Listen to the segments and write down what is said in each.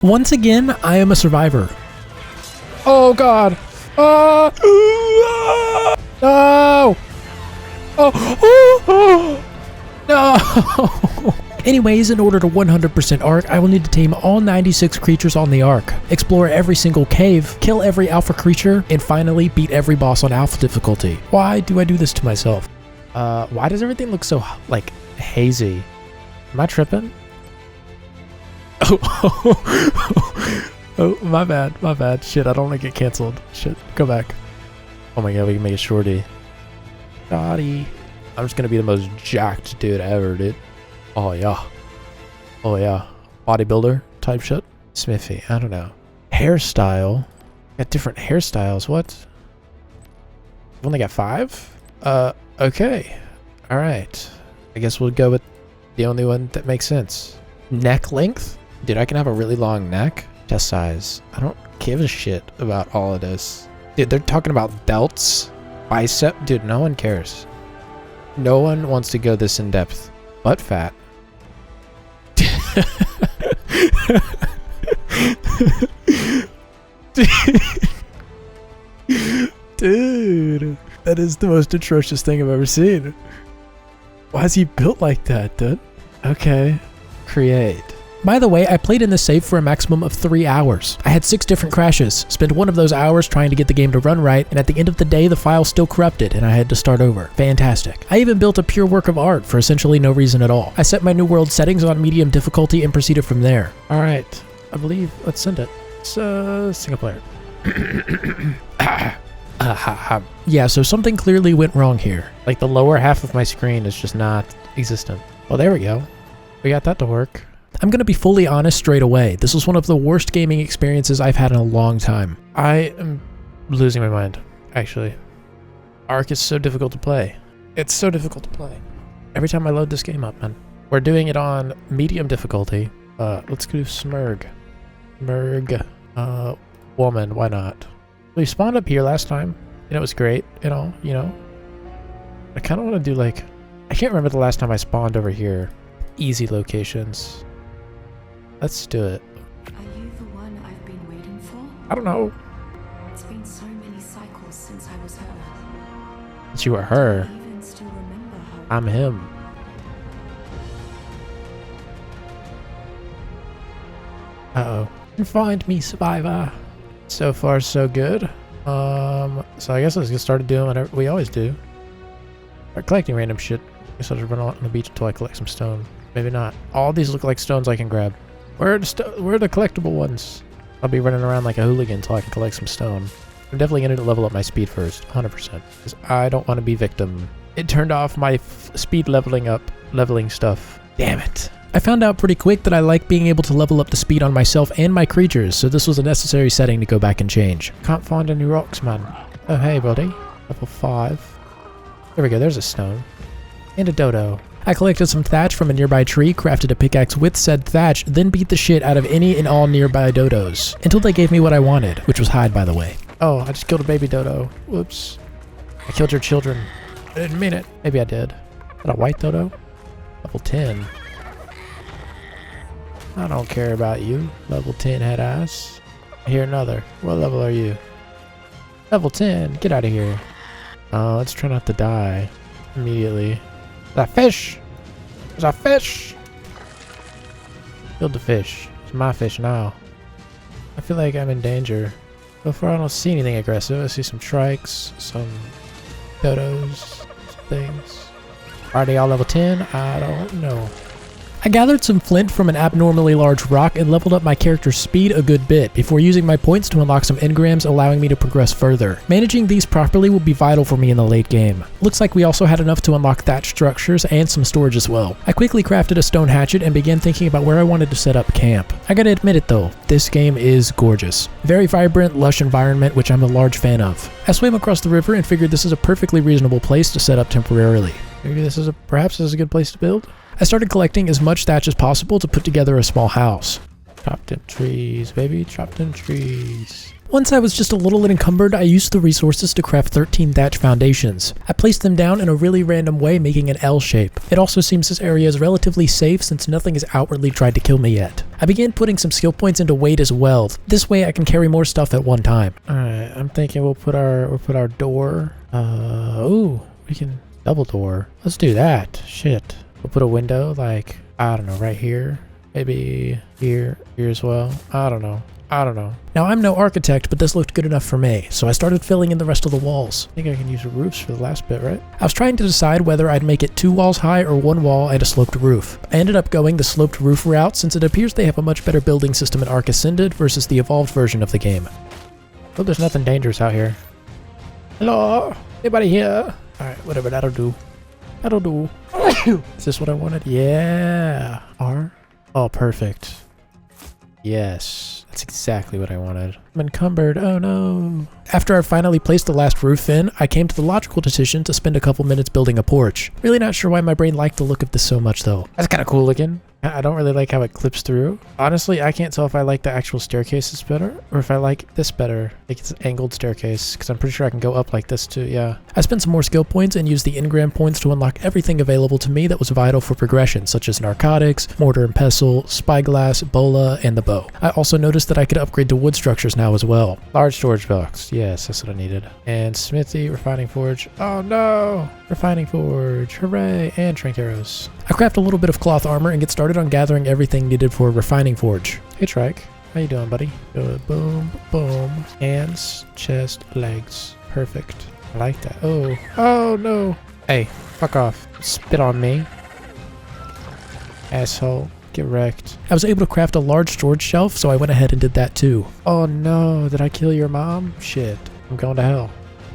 Once again, I am a survivor. Oh god! No! Oh! No! Anyways, in order to 100% Ark, I will need to tame all 96 creatures on the Ark, explore every single cave, kill every alpha creature, and finally beat every boss on alpha difficulty. Why do I do this to myself? Why does everything look so, like, hazy? Am I tripping? Oh, my bad. Shit, I don't want to get canceled. Shit, go back. Oh my god, we can make it shorty. Dotty. I'm just gonna be the most jacked dude ever, dude. Oh yeah. Bodybuilder type shit. Smithy, I don't know. Hairstyle. Got different hairstyles, what? I've only got 5? Okay. Alright. I guess we'll go with the only one that makes sense. Neck length? Dude, I can have a really long neck. Chest size. I don't give a shit about all of this. Dude, they're talking about delts. Bicep. Dude, no one cares. No one wants to go this in depth. Butt fat. Dude, that is the most atrocious thing I've ever seen. Why is he built like that, dude? Okay. Create. By the way, I played in this save for a maximum of 3 hours. I had 6 different crashes, spent one of those hours trying to get the game to run right, and at the end of the day, the file still corrupted and I had to start over. Fantastic. I even built a pure work of art for essentially no reason at all. I set my new world settings on medium difficulty and proceeded from there. Alright, I believe, let's send it. It's single player. Yeah, so something clearly went wrong here. Like the lower half of my screen is just not existent. Well, there we go. We got that to work. I'm gonna be fully honest straight away. This was one of the worst gaming experiences I've had in a long time. I am losing my mind, actually. Ark is so difficult to play. It's so difficult to play. Every time I load this game up, man. We're doing it on medium difficulty. Let's do Smurg. Woman, why not? We spawned up here last time, and it was great, and all, you know. I kind of want to do like, I can't remember the last time I spawned over here. Easy locations. Let's do it. Are you the one I've been waiting for? I don't know. It's been so many cycles since I was her. Since you were her, I even still remember her. I'm him. Uh-oh. Find me, survivor. So far, so good. So I guess let's get started doing whatever we always do. Start collecting random shit. I guess I'll just run on the beach until I collect some stone. Maybe not. All these look like stones I can grab. Where are the collectible ones? I'll be running around like a hooligan until I can collect some stone. I'm definitely going to level up my speed first, 100%. Because I don't want to be victim. It turned off my speed leveling stuff. Damn it. I found out pretty quick that I like being able to level up the speed on myself and my creatures, so this was a necessary setting to go back and change. Can't find any rocks, man. Oh, hey, buddy. Level 5. There we go, there's a stone. And a dodo. I collected some thatch from a nearby tree, crafted a pickaxe with said thatch, then beat the shit out of any and all nearby dodos. Until they gave me what I wanted, which was hide, by the way. Oh, I just killed a baby dodo. Whoops. I killed your children. I didn't mean it. Maybe I did. Is that a white dodo? Level 10. I don't care about you. Level 10 head ass. I hear another. What level are you? Level 10. Get out of here. Let's try not to die immediately. There's a fish! There's a fish! Killed the fish. It's my fish now. I feel like I'm in danger. So far I don't see anything aggressive. I see some trikes, some dodos, some things. Are they all level 10? I don't know. I gathered some flint from an abnormally large rock and leveled up my character's speed a good bit before using my points to unlock some engrams, allowing me to progress further. Managing these properly will be vital for me in the late game. Looks like we also had enough to unlock thatch structures and some storage as well. I quickly crafted a stone hatchet and began thinking about where I wanted to set up camp. I gotta admit it though, this game is gorgeous. Very vibrant, lush environment, which I'm a large fan of. I swam across the river and figured this is a perfectly reasonable place to set up temporarily. Maybe perhaps this is a good place to build? I started collecting as much thatch as possible to put together a small house. Chop them trees, baby. Chop them trees. Once I was just a little encumbered, I used the resources to craft 13 thatch foundations. I placed them down in a really random way, making an L shape. It also seems this area is relatively safe since nothing has outwardly tried to kill me yet. I began putting some skill points into weight as well. This way I can carry more stuff at one time. Alright, I'm thinking we'll put our door. Ooh, we can double door. Let's do that. Shit. We'll put a window like, I don't know, right here. Maybe here as well. I don't know. Now, I'm no architect, but this looked good enough for me, so I started filling in the rest of the walls. I think I can use roofs for the last bit, right? I was trying to decide whether I'd make it 2 walls high or 1 wall and a sloped roof. I ended up going the sloped roof route since it appears they have a much better building system in Ark Ascended versus the evolved version of the game. Oh, there's nothing dangerous out here. Hello? Anybody here? Alright, whatever, that'll do. That'll do. Is this what I wanted? Yeah. R? Oh, perfect. Yes, that's exactly what I wanted. I'm encumbered, oh no. After I finally placed the last roof in, I came to the logical decision to spend a couple minutes building a porch. Really not sure why my brain liked the look of this so much though. That's kind of cool looking. I don't really like how it clips through. Honestly, I can't tell if I like the actual staircases better or if I like this better. Like it's an angled staircase because I'm pretty sure I can go up like this too, yeah. I spent some more skill points and used the engram points to unlock everything available to me that was vital for progression, such as narcotics, mortar and pestle, spyglass, bola, and the bow. I also noticed that I could upgrade to wood structures now as well. Large storage box, yes, that's what I needed. And smithy, refining forge. Oh no! Refining forge, hooray, and trank arrows. I craft a little bit of cloth armor and get started on gathering everything needed for a refining forge. Hey Trike, how you doing, buddy? Good. Boom, boom. Hands, chest, legs. Perfect. I like that. Oh no. Hey, fuck off. Spit on me. Asshole. Get wrecked. I was able to craft a large storage shelf, so I went ahead and did that too. Oh no, did I kill your mom? Shit. I'm going to hell.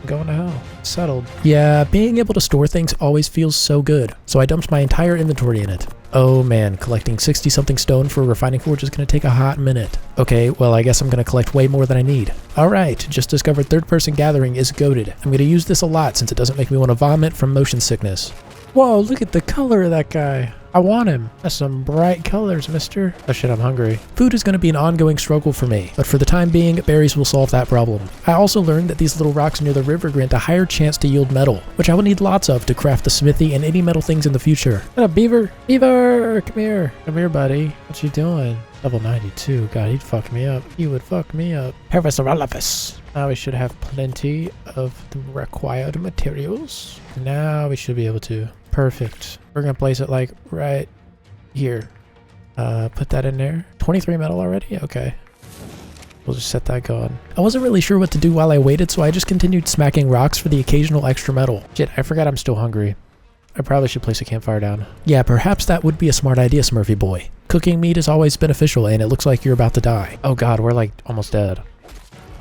Going to hell. Settled. Yeah, being able to store things always feels so good, so I dumped my entire inventory in it. Oh man, collecting 60 something stone for a refining forge is going to take a hot minute. Okay, well I guess I'm going to collect way more than I need. Alright, just discovered third person gathering is goated. I'm going to use this a lot since it doesn't make me want to vomit from motion sickness. Whoa, look at the color of that guy. I want him. That's some bright colors, mister. Oh shit, I'm hungry. Food is going to be an ongoing struggle for me, but for the time being, berries will solve that problem. I also learned that these little rocks near the river grant a higher chance to yield metal, which I will need lots of to craft the smithy and any metal things in the future. What up, beaver? Beaver, come here. Come here, buddy. What you doing? Level 92. God, he'd fuck me up. He would fuck me up. Parasaurolophus. Now we should have plenty of the required materials. Now we should be able to. Perfect. We're gonna place it like right here. Put that in there. 23 metal already? Okay. We'll just set that going. I wasn't really sure what to do while I waited, so I just continued smacking rocks for the occasional extra metal. Shit, I forgot I'm still hungry. I probably should place a campfire down. Yeah, perhaps that would be a smart idea, Smurfy boy. Cooking meat is always beneficial, and it looks like you're about to die. Oh god, we're like almost dead.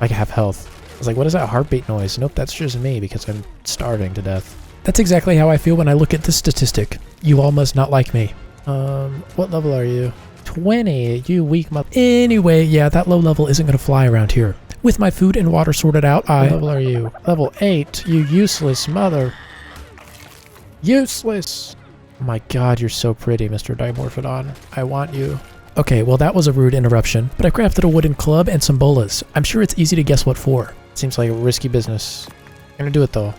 Like half health. I was like, what is that heartbeat noise? Nope, that's just me because I'm starving to death. That's exactly how I feel when I look at this statistic. You all must not like me. What level are you? 20, you weak mother. Anyway, yeah, that low level isn't gonna fly around here. With my food and water sorted out, What level are you? Level 8, you useless mother. Useless! Oh my god, you're so pretty, Mr. Dimorphodon. I want you. Okay, well that was a rude interruption, but I crafted a wooden club and some bolas. I'm sure it's easy to guess what for. Seems like a risky business. I'm gonna do it though.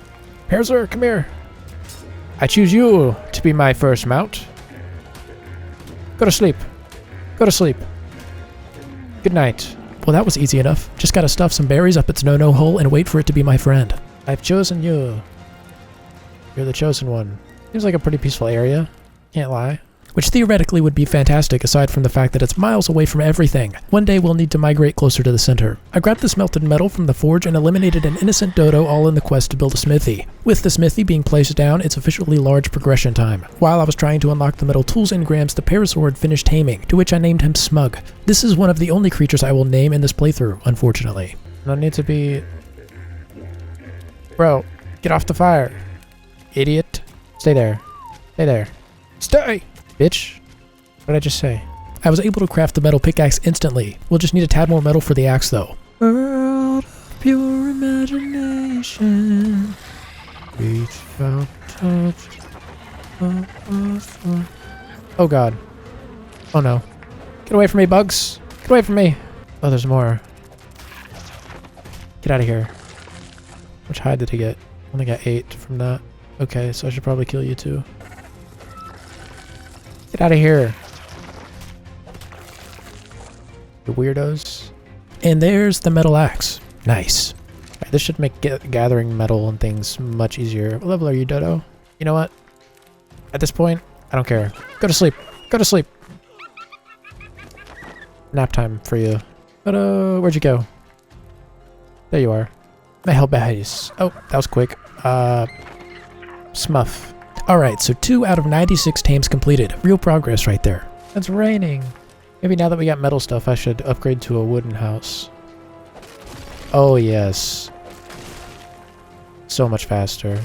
Perzor, come here. I choose you to be my first mount. Go to sleep. Go to sleep. Good night. Well, that was easy enough. Just gotta stuff some berries up its no-no hole and wait for it to be my friend. I've chosen you. You're the chosen one. Seems like a pretty peaceful area. Can't lie. Which theoretically would be fantastic aside from the fact that it's miles away from everything. One day we'll need to migrate closer to the center. I grabbed the smelted metal from the forge and eliminated an innocent dodo all in the quest to build a smithy. With the smithy being placed down, it's officially large progression time. While I was trying to unlock the metal tools engrams, the parasaur had finished taming, to which I named him Smug. This is one of the only creatures I will name in this playthrough, unfortunately. No need to be... Bro, get off the fire. Idiot. Stay there. Stay there. Stay! Bitch. What did I just say? I was able to craft the metal pickaxe instantly. We'll just need a tad more metal for the axe though. World of pure imagination. Reach out, touch. Oh god. Oh no. Get away from me, bugs. Get away from me. Oh, there's more. Get out of here. How much hide did he get? Only got 8 from that. Okay, so I should probably kill you too. Get out of here. You weirdos. And there's the metal axe. Nice. Right, this should make gathering metal and things much easier. What level are you, Dodo? You know what? At this point, I don't care. Go to sleep. Go to sleep. Nap time for you. Dodo, where'd you go? There you are. My hell base. Oh, that was quick. Smuff. Alright, so 2 out of 96 tames completed. Real progress right there. It's raining. Maybe now that we got metal stuff, I should upgrade to a wooden house. Oh, yes. So much faster.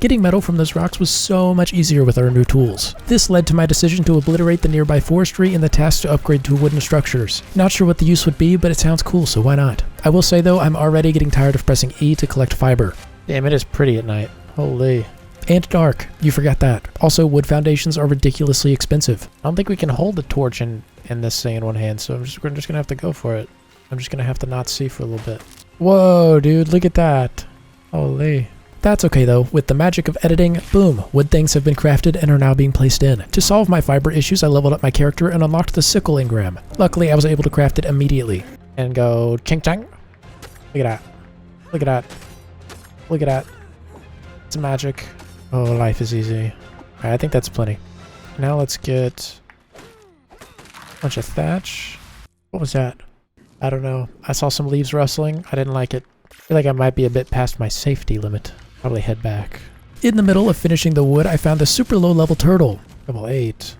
Getting metal from those rocks was so much easier with our new tools. This led to my decision to obliterate the nearby forestry and the task to upgrade to wooden structures. Not sure what the use would be, but it sounds cool, so why not? I will say though, I'm already getting tired of pressing E to collect fiber. Damn, it is pretty at night. Holy. And dark. You forgot that. Also, wood foundations are ridiculously expensive. I don't think we can hold the torch in this thing in one hand, so we're just gonna have to go for it. I'm just gonna have to not see for a little bit. Whoa, dude, look at that. Holy. That's okay though, with the magic of editing, boom, wood things have been crafted and are now being placed in. To solve my fiber issues, I leveled up my character and unlocked the sickle engram. Luckily, I was able to craft it immediately. And go ching chang. Look at that. Look at that. Look at that. It's magic. Oh, life is easy. Alright, I think that's plenty. Now let's get a bunch of thatch. What was that? I don't know. I saw some leaves rustling. I didn't like it. I feel like I might be a bit past my safety limit. Probably head back. In the middle of finishing the wood, I found a super low level turtle. Level 8.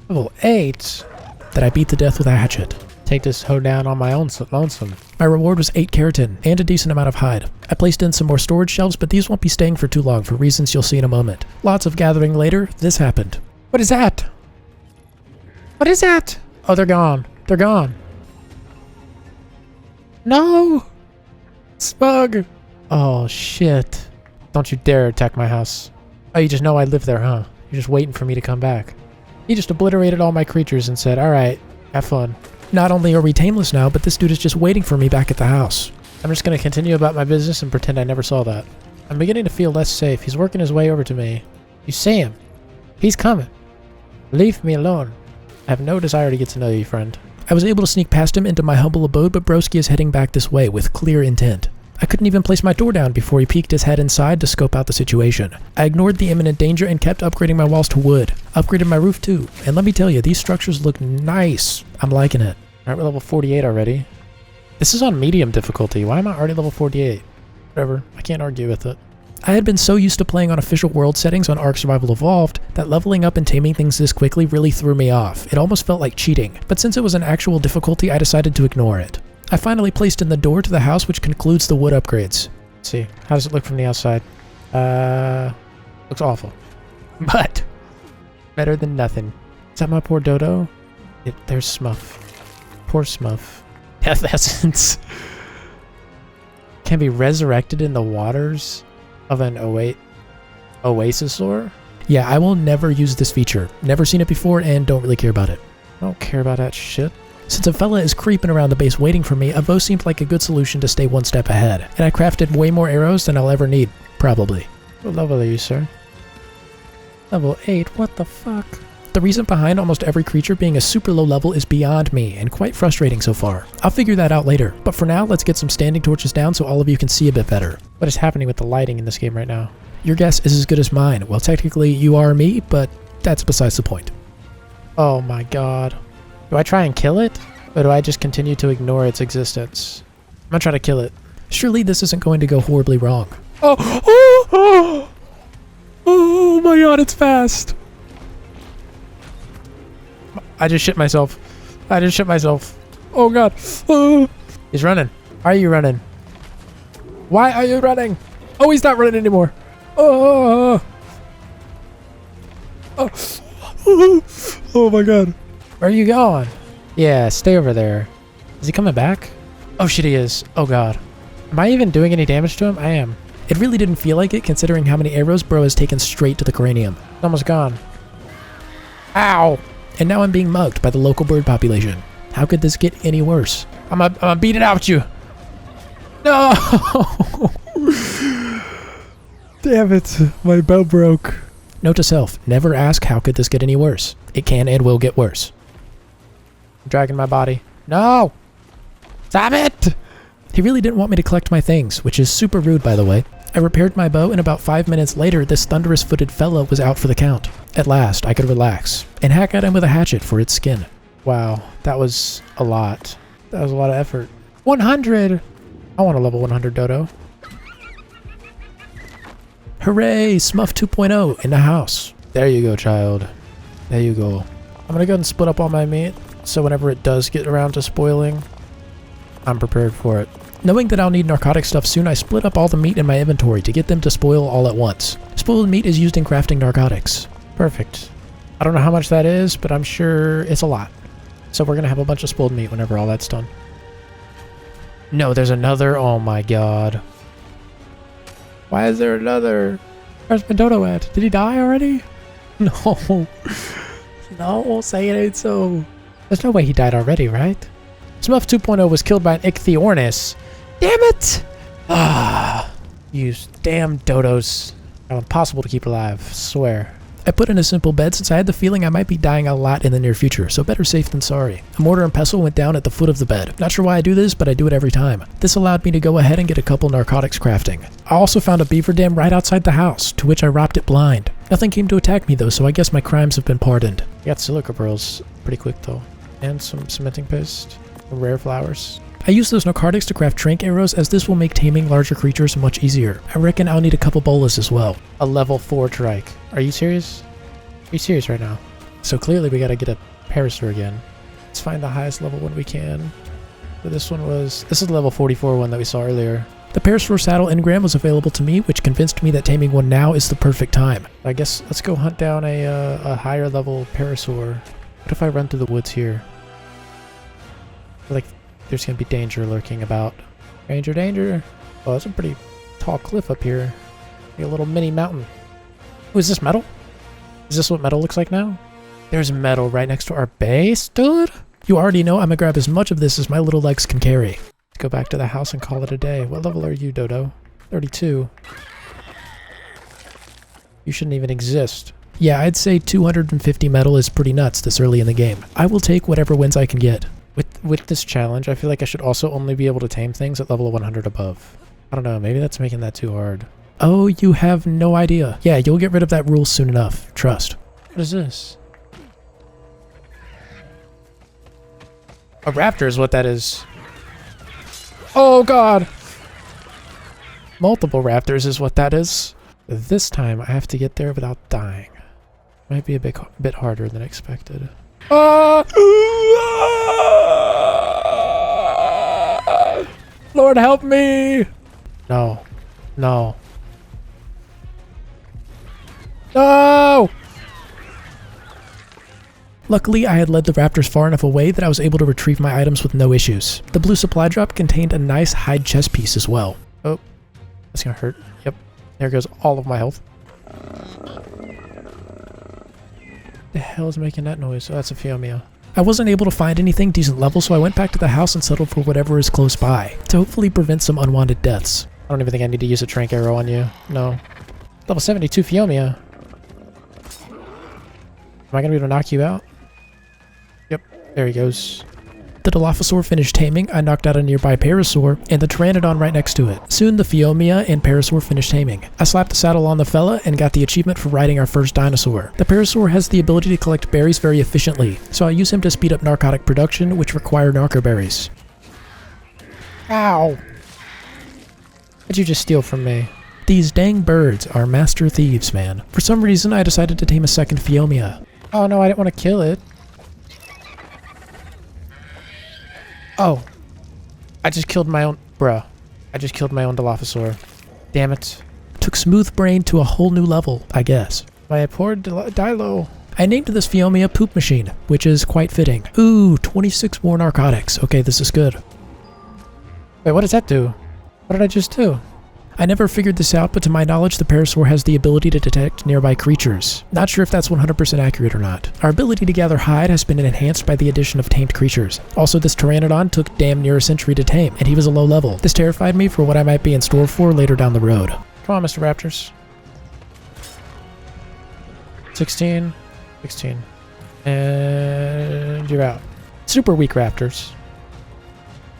Level 8? That I beat to death with a hatchet. Take this hoe down on my own lonesome. My reward was 8 keratin and a decent amount of hide. I placed in some more storage shelves, but these won't be staying for too long for reasons you'll see in a moment. Lots of gathering later, this happened. What is that? What is that? Oh, they're gone. They're gone. No! Spug! Oh, shit. Don't you dare attack my house. Oh, you just know I live there, huh? You're just waiting for me to come back. He just obliterated all my creatures and said, alright, have fun. Not only are we tameless now, but this dude is just waiting for me back at the house. I'm just gonna continue about my business and pretend I never saw that. I'm beginning to feel less safe. He's working his way over to me. You see him. He's coming. Leave me alone. I have no desire to get to know you, friend. I was able to sneak past him into my humble abode, but Broski is heading back this way with clear intent. I couldn't even place my door down before he peeked his head inside to scope out the situation. I ignored the imminent danger and kept upgrading my walls to wood. Upgraded my roof too. And let me tell you, these structures look nice. I'm liking it. Alright, we're level 48 already. This is on medium difficulty. Why am I already level 48? Whatever. I can't argue with it. I had been so used to playing on official world settings on Ark Survival Evolved that leveling up and taming things this quickly really threw me off. It almost felt like cheating, but since it was an actual difficulty, I decided to ignore it. I finally placed in the door to the house, which concludes the wood upgrades. Let's see, how does it look from the outside? Looks awful. But better than nothing. Is that my poor Dodo? There's Smuff. Poor Smuff. Death Essence. Can be resurrected in the waters of an oasis lore? Yeah, I will never use this feature. Never seen it before and don't really care about it. I don't care about that shit. Since a fella is creeping around the base waiting for me, a bow seemed like a good solution to stay one step ahead. And I crafted way more arrows than I'll ever need. Probably. What level are you, sir? Level 8? What the fuck? The reason behind almost every creature being a super low level is beyond me, and quite frustrating so far. I'll figure that out later, but for now, let's get some standing torches down so all of you can see a bit better. What is happening with the lighting in this game right now? Your guess is as good as mine. Well, technically, you are me, but that's besides the point. Oh my god. Do I try and kill it? Or do I just continue to ignore its existence? I'm gonna try to kill it. Surely this isn't going to go horribly wrong. Oh my god, it's fast! I just shit myself. I just shit myself. Oh god. Oh. He's running. Why are you running? Why are you running? Oh, he's not running anymore. Oh. Oh. Oh my god. Where are you going? Yeah, stay over there. Is he coming back? Oh shit, he is. Oh god. Am I even doing any damage to him? I am. It really didn't feel like it considering how many arrows bro has taken straight to the cranium. It's almost gone. Ow. And now I'm being mugged by the local bird population. How could this get any worse? I'm gonna beat it out with you. No! Damn it, my bow broke. Note to self, never ask how could this get any worse. It can and will get worse. I'm dragging my body. No! Stop it! He really didn't want me to collect my things, which is super rude by the way. I repaired my bow and about 5 minutes later this thunderous-footed fella was out for the count. At last, I could relax and hack at him with a hatchet for its skin. Wow, that was a lot. That was a lot of effort. 100! I want a level 100 dodo. Hooray! Smuff 2.0 in the house. There you go, child. There you go. I'm gonna go ahead and split up all my meat, so whenever it does get around to spoiling, I'm prepared for it. Knowing that I'll need narcotic stuff soon, I split up all the meat in my inventory to get them to spoil all at once. Spoiled meat is used in crafting narcotics. Perfect. I don't know how much that is, but I'm sure it's a lot. So we're gonna have a bunch of spoiled meat whenever all that's done. No, there's another. Oh my god. Why is there another? Where's my dodo at? Did he die already? No. No, say it ain't so. There's no way he died already, right? Smuff 2.0 was killed by an Ichthyornis. Damn it! Ah, you damn dodos. Are impossible to keep alive, swear. I put in a simple bed since I had the feeling I might be dying a lot in the near future, so better safe than sorry. A mortar and pestle went down at the foot of the bed. Not sure why I do this, but I do it every time. This allowed me to go ahead and get a couple narcotics crafting. I also found a beaver dam right outside the house, to which I robbed it blind. Nothing came to attack me though, so I guess my crimes have been pardoned. I got silica pearls pretty quick though. And some cementing paste. Rare flowers. I use those narcotics to craft trank arrows as this will make taming larger creatures much easier. I reckon I'll need a couple bolas as well. A level 4 trike. Are you serious? Are you serious right now? So clearly we gotta get a parasaur again. Let's find the highest level one we can. So this is the level 44 one that we saw earlier. The parasaur saddle engram was available to me, which convinced me that taming one now is the perfect time. I guess let's go hunt down a higher level parasaur. What if I run through the woods here? I feel like there's gonna be danger lurking about. Danger, danger. Oh, that's a pretty tall cliff up here. Like a little mini mountain. Oh, is this metal? Is this what metal looks like now? There's metal right next to our base, dude. You already know I'm gonna grab as much of this as my little legs can carry. Let's go back to the house and call it a day. What level are you, Dodo? 32. You shouldn't even exist. Yeah, I'd say 250 metal is pretty nuts this early in the game. I will take whatever wins I can get. With this challenge, I feel like I should also only be able to tame things at level 100 above. I don't know, maybe that's making that too hard. Oh, you have no idea. Yeah, you'll get rid of that rule soon enough. Trust. What is this? A raptor is what that is. Oh god! Multiple raptors is what that is. This time I have to get there without dying. Might be a bit harder than expected. Lord help me! No. No. No! Luckily, I had led the raptors far enough away that I was able to retrieve my items with no issues. The blue supply drop contained a nice hide chest piece as well. Oh, that's gonna hurt. Yep, there goes all of my health. The hell is making that noise? Oh, that's a Fiomia. I wasn't able to find anything decent level, so I went back to the house and settled for whatever is close by, to hopefully prevent some unwanted deaths. I don't even think I need to use a trank arrow on you. No. Level 72 Fiomia. Am I gonna be able to knock you out? Yep, there he goes. The Dilophosaur finished taming, I knocked out a nearby Parasaur, and the Pteranodon right next to it. Soon the Fiomia and Parasaur finished taming. I slapped the saddle on the fella and got the achievement for riding our first dinosaur. The Parasaur has the ability to collect berries very efficiently, so I use him to speed up narcotic production, which require narco berries. Ow! What'd you just steal from me? These dang birds are master thieves, man. For some reason, I decided to tame a second Fiomia. Oh no, I didn't want to kill it. Oh. I just killed my own... Bruh. I just killed my own Dilophosaur. Damn it. Took Smooth Brain to a whole new level, I guess. My poor Dilo. I named this Fiomia Poop Machine, which is quite fitting. Ooh, 26 more narcotics. Okay, this is good. Wait, what does that do? What did I just do? I never figured this out, but to my knowledge, the parasaur has the ability to detect nearby creatures. Not sure if that's 100% accurate or not. Our ability to gather hide has been enhanced by the addition of tamed creatures. Also, this pteranodon took damn near a century to tame, and he was a low level. This terrified me for what I might be in store for later down the road. Come on, Mr. Raptors. 16. 16. And you're out. Super weak raptors.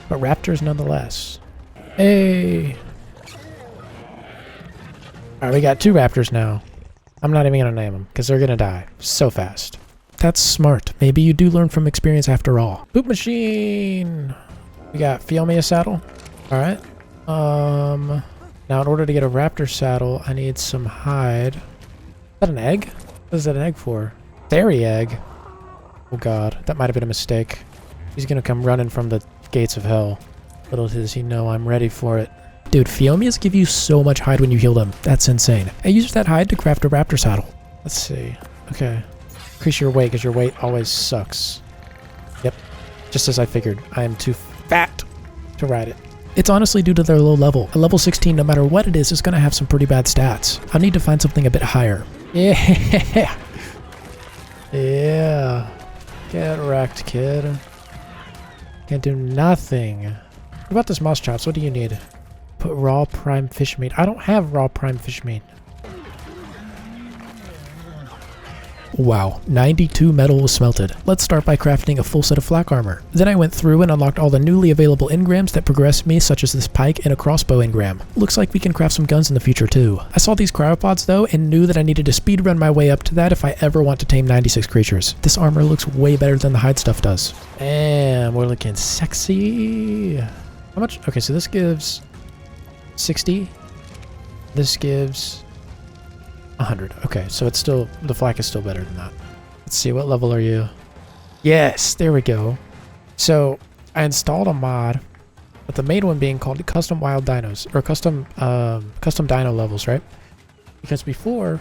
But raptors nonetheless. Hey! Alright, we got 2 raptors now. I'm not even gonna name them, because they're gonna die so fast. That's smart. Maybe you do learn from experience after all. Poop machine! We got feel me a saddle. Alright. Now in order to get a raptor saddle, I need some hide. Is that an egg? What is that an egg for? Fairy egg. Oh god, that might have been a mistake. He's gonna come running from the gates of hell. Little does he know I'm ready for it. Dude, Phiomias give you so much hide when you heal them. That's insane. I used that hide to craft a raptor saddle. Let's see. Okay. Increase your weight, because your weight always sucks. Yep. Just as I figured. I am too fat to ride it. It's honestly due to their low level. A level 16, no matter what it is going to have some pretty bad stats. I'll need to find something a bit higher. Yeah. Yeah. Get wrecked, kid. Can't do nothing. What about this moss chops? What do you need? Put raw prime fish meat. I don't have raw prime fish meat. Wow, 92 metal was smelted. Let's start by crafting a full set of flak armor. Then I went through and unlocked all the newly available engrams that progressed me, such as this pike and a crossbow engram. Looks like we can craft some guns in the future too. I saw these cryopods though and knew that I needed to speedrun my way up to that if I ever want to tame 96 creatures. This armor looks way better than the hide stuff does. And we're looking sexy. How much? Okay, so this gives 60. This gives 100. Okay, so it's still, the flak is still better than that. Let's see, what level are you? Yes, there we go. So I installed a mod, but the main one being called custom wild dinos, or custom dino levels, right? Because before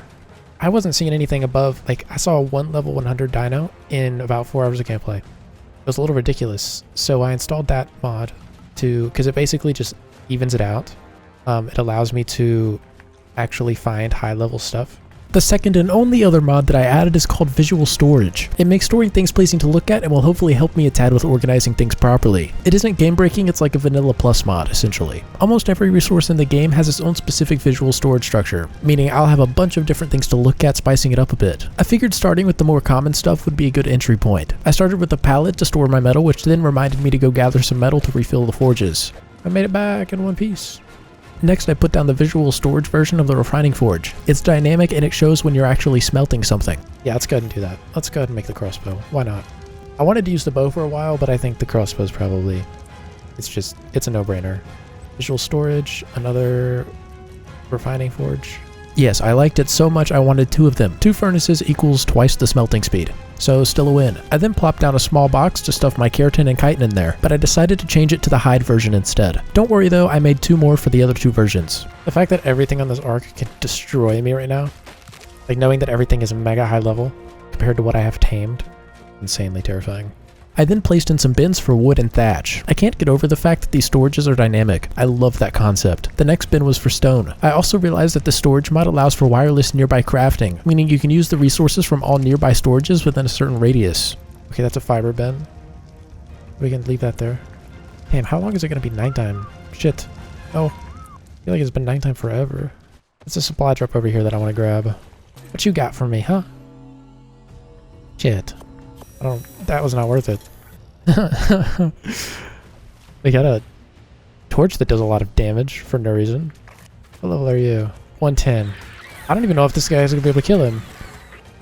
I wasn't seeing anything above, like I saw one level 100 dino in about 4 hours of gameplay. It was a little ridiculous. So I installed that mod because it basically just evens it out. It allows me to actually find high level stuff. The second and only other mod that I added is called Visual Storage. It makes storing things pleasing to look at and will hopefully help me a tad with organizing things properly. It isn't game breaking, it's like a vanilla plus mod, essentially. Almost every resource in the game has its own specific visual storage structure, meaning I'll have a bunch of different things to look at, spicing it up a bit. I figured starting with the more common stuff would be a good entry point. I started with a pallet to store my metal, which then reminded me to go gather some metal to refill the forges. I made it back in one piece. Next, I put down the visual storage version of the refining forge. It's dynamic and it shows when you're actually smelting something. Yeah, let's go ahead and do that. Let's go ahead and make the crossbow. Why not? I wanted to use the bow for a while, but I think the crossbow's probably... it's a no-brainer. Visual storage, another refining forge. Yes, I liked it so much I wanted 2 of them. 2 furnaces equals twice the smelting speed. So still a win. I then plopped down a small box to stuff my keratin and chitin in there, but I decided to change it to the hide version instead. Don't worry though, I made 2 more for the other 2 versions. The fact that everything on this arc can destroy me right now, like knowing that everything is mega high level compared to what I have tamed, insanely terrifying. I then placed in some bins for wood and thatch. I can't get over the fact that these storages are dynamic. I love that concept. The next bin was for stone. I also realized that the storage mod allows for wireless nearby crafting, meaning you can use the resources from all nearby storages within a certain radius. Okay, that's a fiber bin. We can leave that there. Damn, how long is it going to be nighttime? Shit. Oh, I feel like it's been nighttime forever. There's a supply drop over here that I want to grab. What you got for me, huh? Shit. That was not worth it. We got a torch that does a lot of damage for no reason. What level are you? 110. I don't even know if this guy is going to be able to kill him.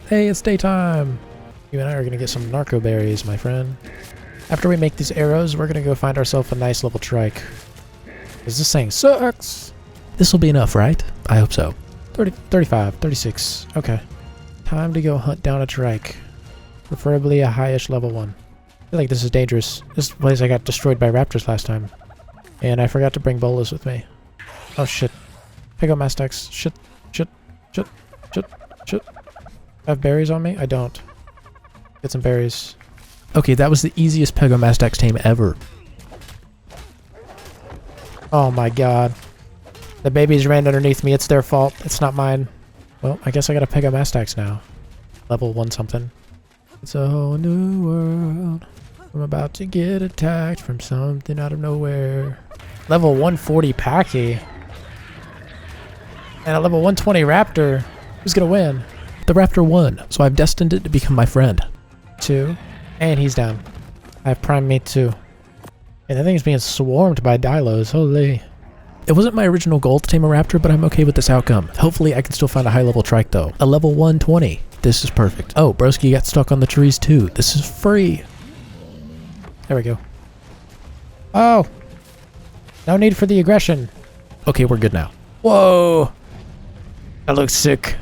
Hey, it's daytime. You and I are going to get some narco berries, my friend. After we make these arrows, we're going to go find ourselves a nice level trike. Because this thing sucks. This will be enough, right? I hope so. 30, 35, 36. Okay. Time to go hunt down a trike. Preferably a high-ish level one. I feel like this is dangerous. This place I got destroyed by raptors last time. And I forgot to bring bolas with me. Oh shit. Pegomastax. Shit. Shit. Shit. Shit. Shit. I have berries on me? I don't. Get some berries. Okay, that was the easiest Pegomastax tame ever. Oh my god. The babies ran underneath me. It's their fault. It's not mine. Well, I guess I gotta pick up Mastax now. Level 1 something. It's a whole new world. I'm about to get attacked from something out of nowhere. Level 140 Packy. And a level 120 Raptor. Who's gonna win? The Raptor won, so I've destined it to become my friend. 2. And he's down. I have Prime Mate 2. And that thing's being swarmed by Dilos. Holy. It wasn't my original goal to tame a raptor, but I'm okay with this outcome. Hopefully I can still find a high level trike though. A level 120. This is perfect. Oh, broski got stuck on the trees too. This is free. There we go. Oh! No need for the aggression. Okay, we're good now. Whoa! That looks sick.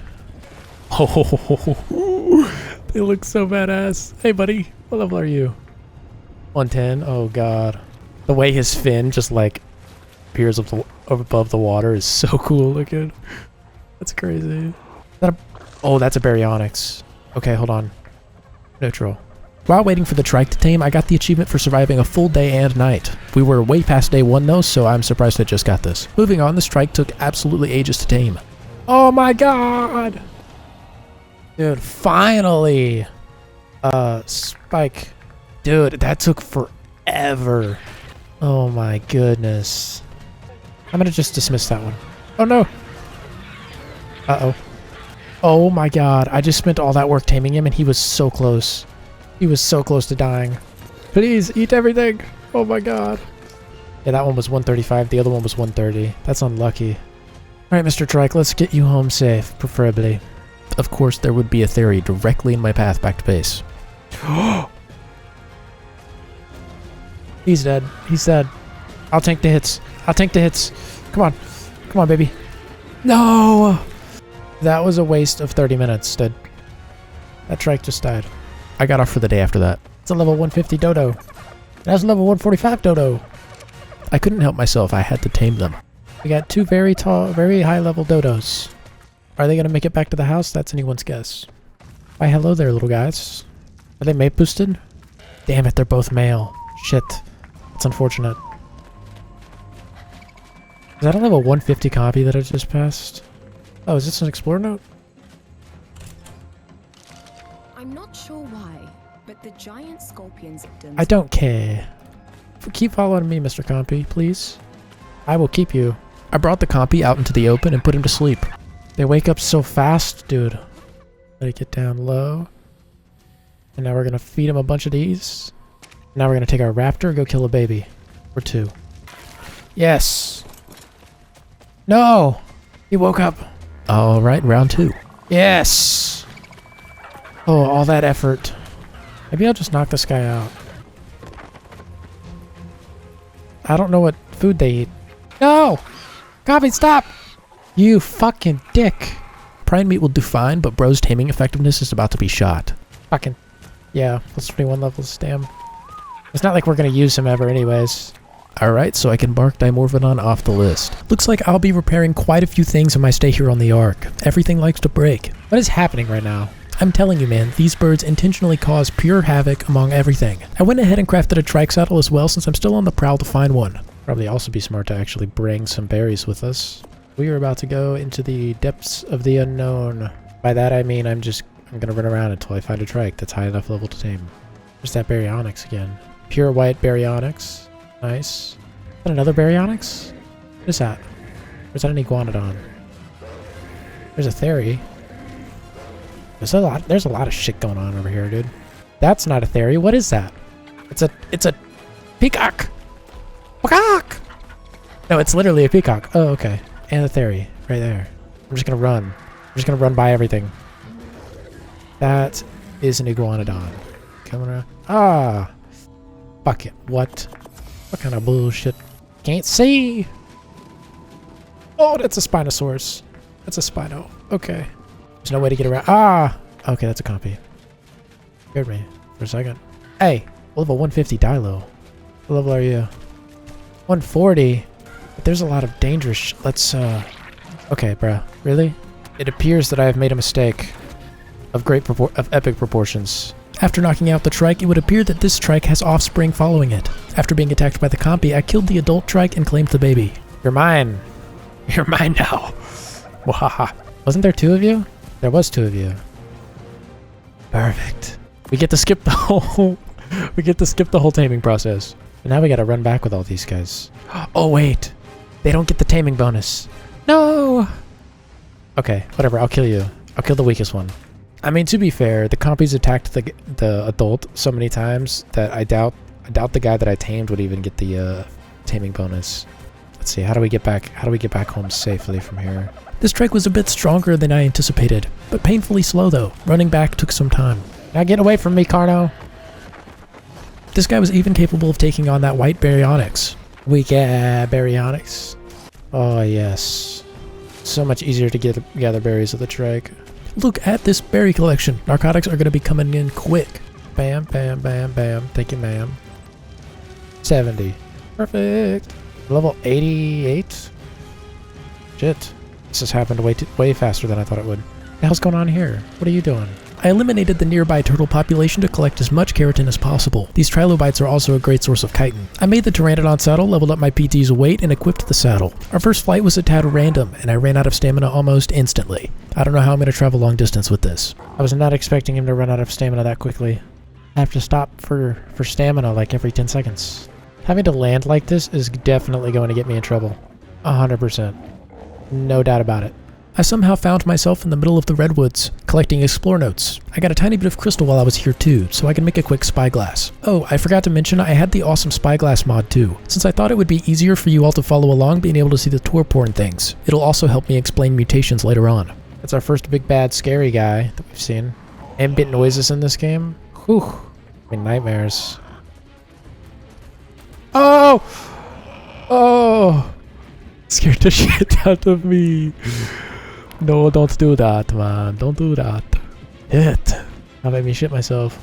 Oh, they look so badass. Hey buddy, what level are you? 110. Oh god. The way his fin just like appears up above the water is so cool looking. That's crazy. Is that oh, that's a baryonyx. Okay, hold on. Neutral. While waiting for the trike to tame, I got the achievement for surviving a full day and night. We were way past day 1 though, so I'm surprised I just got this. Moving on, this trike took absolutely ages to tame. Oh my god! Dude, finally! Spike. Dude, that took forever. Oh my goodness. I'm gonna just dismiss that one. Oh no! Uh-oh. Oh my god, I just spent all that work taming him and he was so close. He was so close to dying. Please, eat everything! Oh my god. Yeah, that one was 135, the other one was 130. That's unlucky. Alright, Mr. Trike, let's get you home safe, preferably. Of course, there would be a theory directly in my path back to base. He's dead. He's dead. I'll tank the hits. I'll tank the hits. Come on. Come on, baby. No! That was a waste of 30 minutes, dude. That trike just died. I got off for the day after that. It's a level 150 dodo. That's a level 145 dodo. I couldn't help myself. I had to tame them. We got 2 very tall, very high level dodos. Are they going to make it back to the house? That's anyone's guess. Why, hello there, little guys. Are they mate boosted? Damn it, they're both male. Shit. That's unfortunate. Is that a level 150 copy that I just passed? Oh, is this an explorer note? I'm not sure why, but the giant scorpions... I don't care. Keep following me, Mr. Compy, please. I will keep you. I brought the Compy out into the open and put him to sleep. They wake up so fast, dude. Let it get down low. And now we're gonna feed him a bunch of these. Now we're gonna take our raptor and go kill a baby. Or 2. Yes! No! He woke up. Alright, round 2. Yes! Oh, all that effort. Maybe I'll just knock this guy out. I don't know what food they eat. No! Coffee, stop! You fucking dick. Prime meat will do fine, but bro's taming effectiveness is about to be shot. Fucking... Yeah, plus 21 levels, damn. It's not like we're gonna use him ever anyways. Alright, so I can mark Dimorphodon off the list. Looks like I'll be repairing quite a few things in my stay here on the Ark. Everything likes to break. What is happening right now? I'm telling you, man, these birds intentionally cause pure havoc among everything. I went ahead and crafted a trike saddle as well since I'm still on the prowl to find one. Probably also be smart to actually bring some berries with us. We are about to go into the depths of the unknown. By that I mean I'm gonna run around until I find a trike that's high enough level to tame. There's that baryonyx again. Pure white baryonyx. Nice. Is that another baryonyx? What is that? Or is that an iguanodon? There's a theory. There's a lot of shit going on over here, dude. That's not a theory. What is that? It's a peacock. Peacock. No, it's literally a peacock. Oh, okay. And a theory right there. I'm just gonna run. I'm just gonna run by everything. That is an iguanodon. Coming around. Ah. Fuck it. What? What kind of bullshit? Can't see. Oh, that's a Spinosaurus. That's a Spino. Okay. There's no way to get around. Ah! Okay, that's a copy. Scared me for a second. Hey! Level 150 Dilo. What level are you? 140? But there's a lot of dangerous let's, Okay, bruh. Really? It appears that I have made a mistake. Of epic proportions. After knocking out the trike, it would appear that this trike has offspring following it. After being attacked by the compy, I killed the adult trike and claimed the baby. You're mine. You're mine now. Wahaha. Wasn't there 2 of you? There was 2 of you. Perfect. We get to skip the whole... we get to skip the whole taming process. And now we gotta run back with all these guys. Oh, wait. They don't get the taming bonus. No! Okay, whatever. I'll kill you. I'll kill the weakest one. I mean, to be fair, the compies attacked the adult so many times that I doubt the guy that I tamed would even get the taming bonus. Let's see. How do we get back home safely from here? This trek was a bit stronger than I anticipated, but painfully slow though. Running back took some time. Now get away from me, Carno. This guy was even capable of taking on that white baryonyx. Weak baryonyx. Oh yes. So much easier to gather berries at the trek. Look at this berry collection. Narcotics are going to be coming in quick. Bam, bam, bam, bam. Thank you, ma'am. 70. Perfect. Level 88. Shit. This has happened way faster than I thought it would. What the hell's going on here? What are you doing? I eliminated the nearby turtle population to collect as much keratin as possible. These trilobites are also a great source of chitin. I made the pteranodon saddle, leveled up my PT's weight, and equipped the saddle. Our first flight was a tad random, and I ran out of stamina almost instantly. I don't know how I'm going to travel long distance with this. I was not expecting him to run out of stamina that quickly. I have to stop for stamina like every 10 seconds. Having to land like this is definitely going to get me in trouble. 100%. No doubt about it. I somehow found myself in the middle of the redwoods, collecting explore notes. I got a tiny bit of crystal while I was here too, so I can make a quick spyglass. Oh, I forgot to mention I had the awesome spyglass mod too, since I thought it would be easier for you all to follow along being able to see the torpor and things. It'll also help me explain mutations later on. That's our first big bad scary guy that we've seen. Ambient noises in this game? Whew. I mean, nightmares. Oh! Oh! Scared the shit out of me. No, don't do that, man. Don't do that. Shit. That made me shit myself.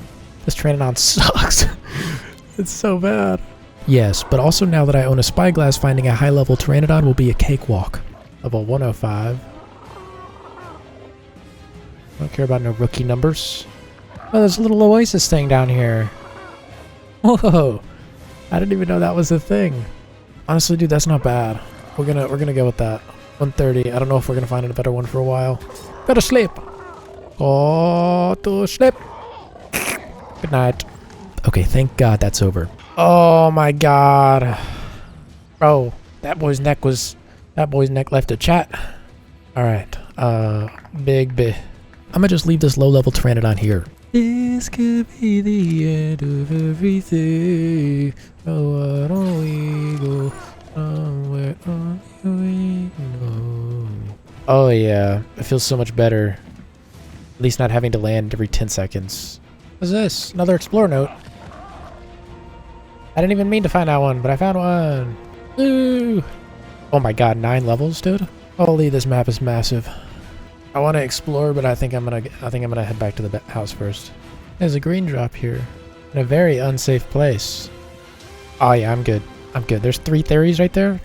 This Pteranodon sucks. It's so bad. Yes, but also now that I own a spyglass, finding a high-level Pteranodon will be a cakewalk. Level 105. Don't care about no rookie numbers. Oh, there's a little oasis thing down here. Whoa. I didn't even know that was a thing. Honestly, dude, that's not bad. We're gonna go with that. 130. I don't know if we're gonna find a better one for a while. Go to sleep. Go to sleep. Good night. Okay, thank God that's over. Oh my God, bro, that boy's neck left a chat. All right, big. I'ma just leave this low-level Pteranodon here. This could be the end of everything. Oh, why don't we go somewhere only we know? Oh yeah, it feels so much better. At least not having to land every 10 seconds. What's this? Another explore note. I didn't even mean to find that one, but I found one. Woo! Oh my God, 9 levels, dude. Holy, this map is massive. I want to explore, but I think I'm gonna head back to the house first. There's a green drop here, in a very unsafe place. Oh yeah, I'm good. There's 3 theories right there.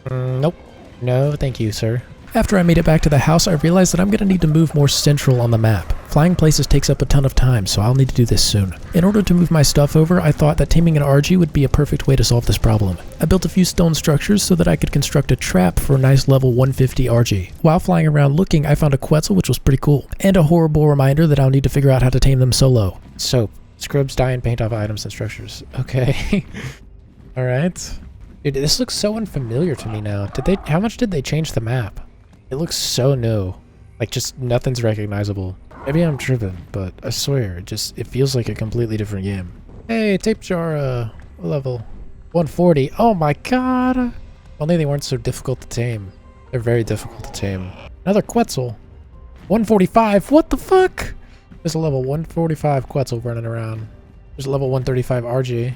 Nope. No, thank you, sir. After I made it back to the house, I realized that I'm gonna need to move more central on the map. Flying places takes up a ton of time, so I'll need to do this soon. In order to move my stuff over, I thought that taming an RG would be a perfect way to solve this problem. I built a few stone structures so that I could construct a trap for a nice level 150 RG. While flying around looking, I found a Quetzal, which was pretty cool, and a horrible reminder that I'll need to figure out how to tame them solo. Soap. Scrubs dye and paint off items and structures. Okay. Alright. Dude, this looks so unfamiliar to me now. How much did they change the map? It looks so new. Like, just nothing's recognizable. Maybe I'm tripping, but I swear, it feels like a completely different game. Hey, tape jar, level 140. Oh my God! Only they weren't so difficult to tame. They're very difficult to tame. Another Quetzal. 145, what the fuck? There's a level 145 Quetzal running around. There's a level 135 RG.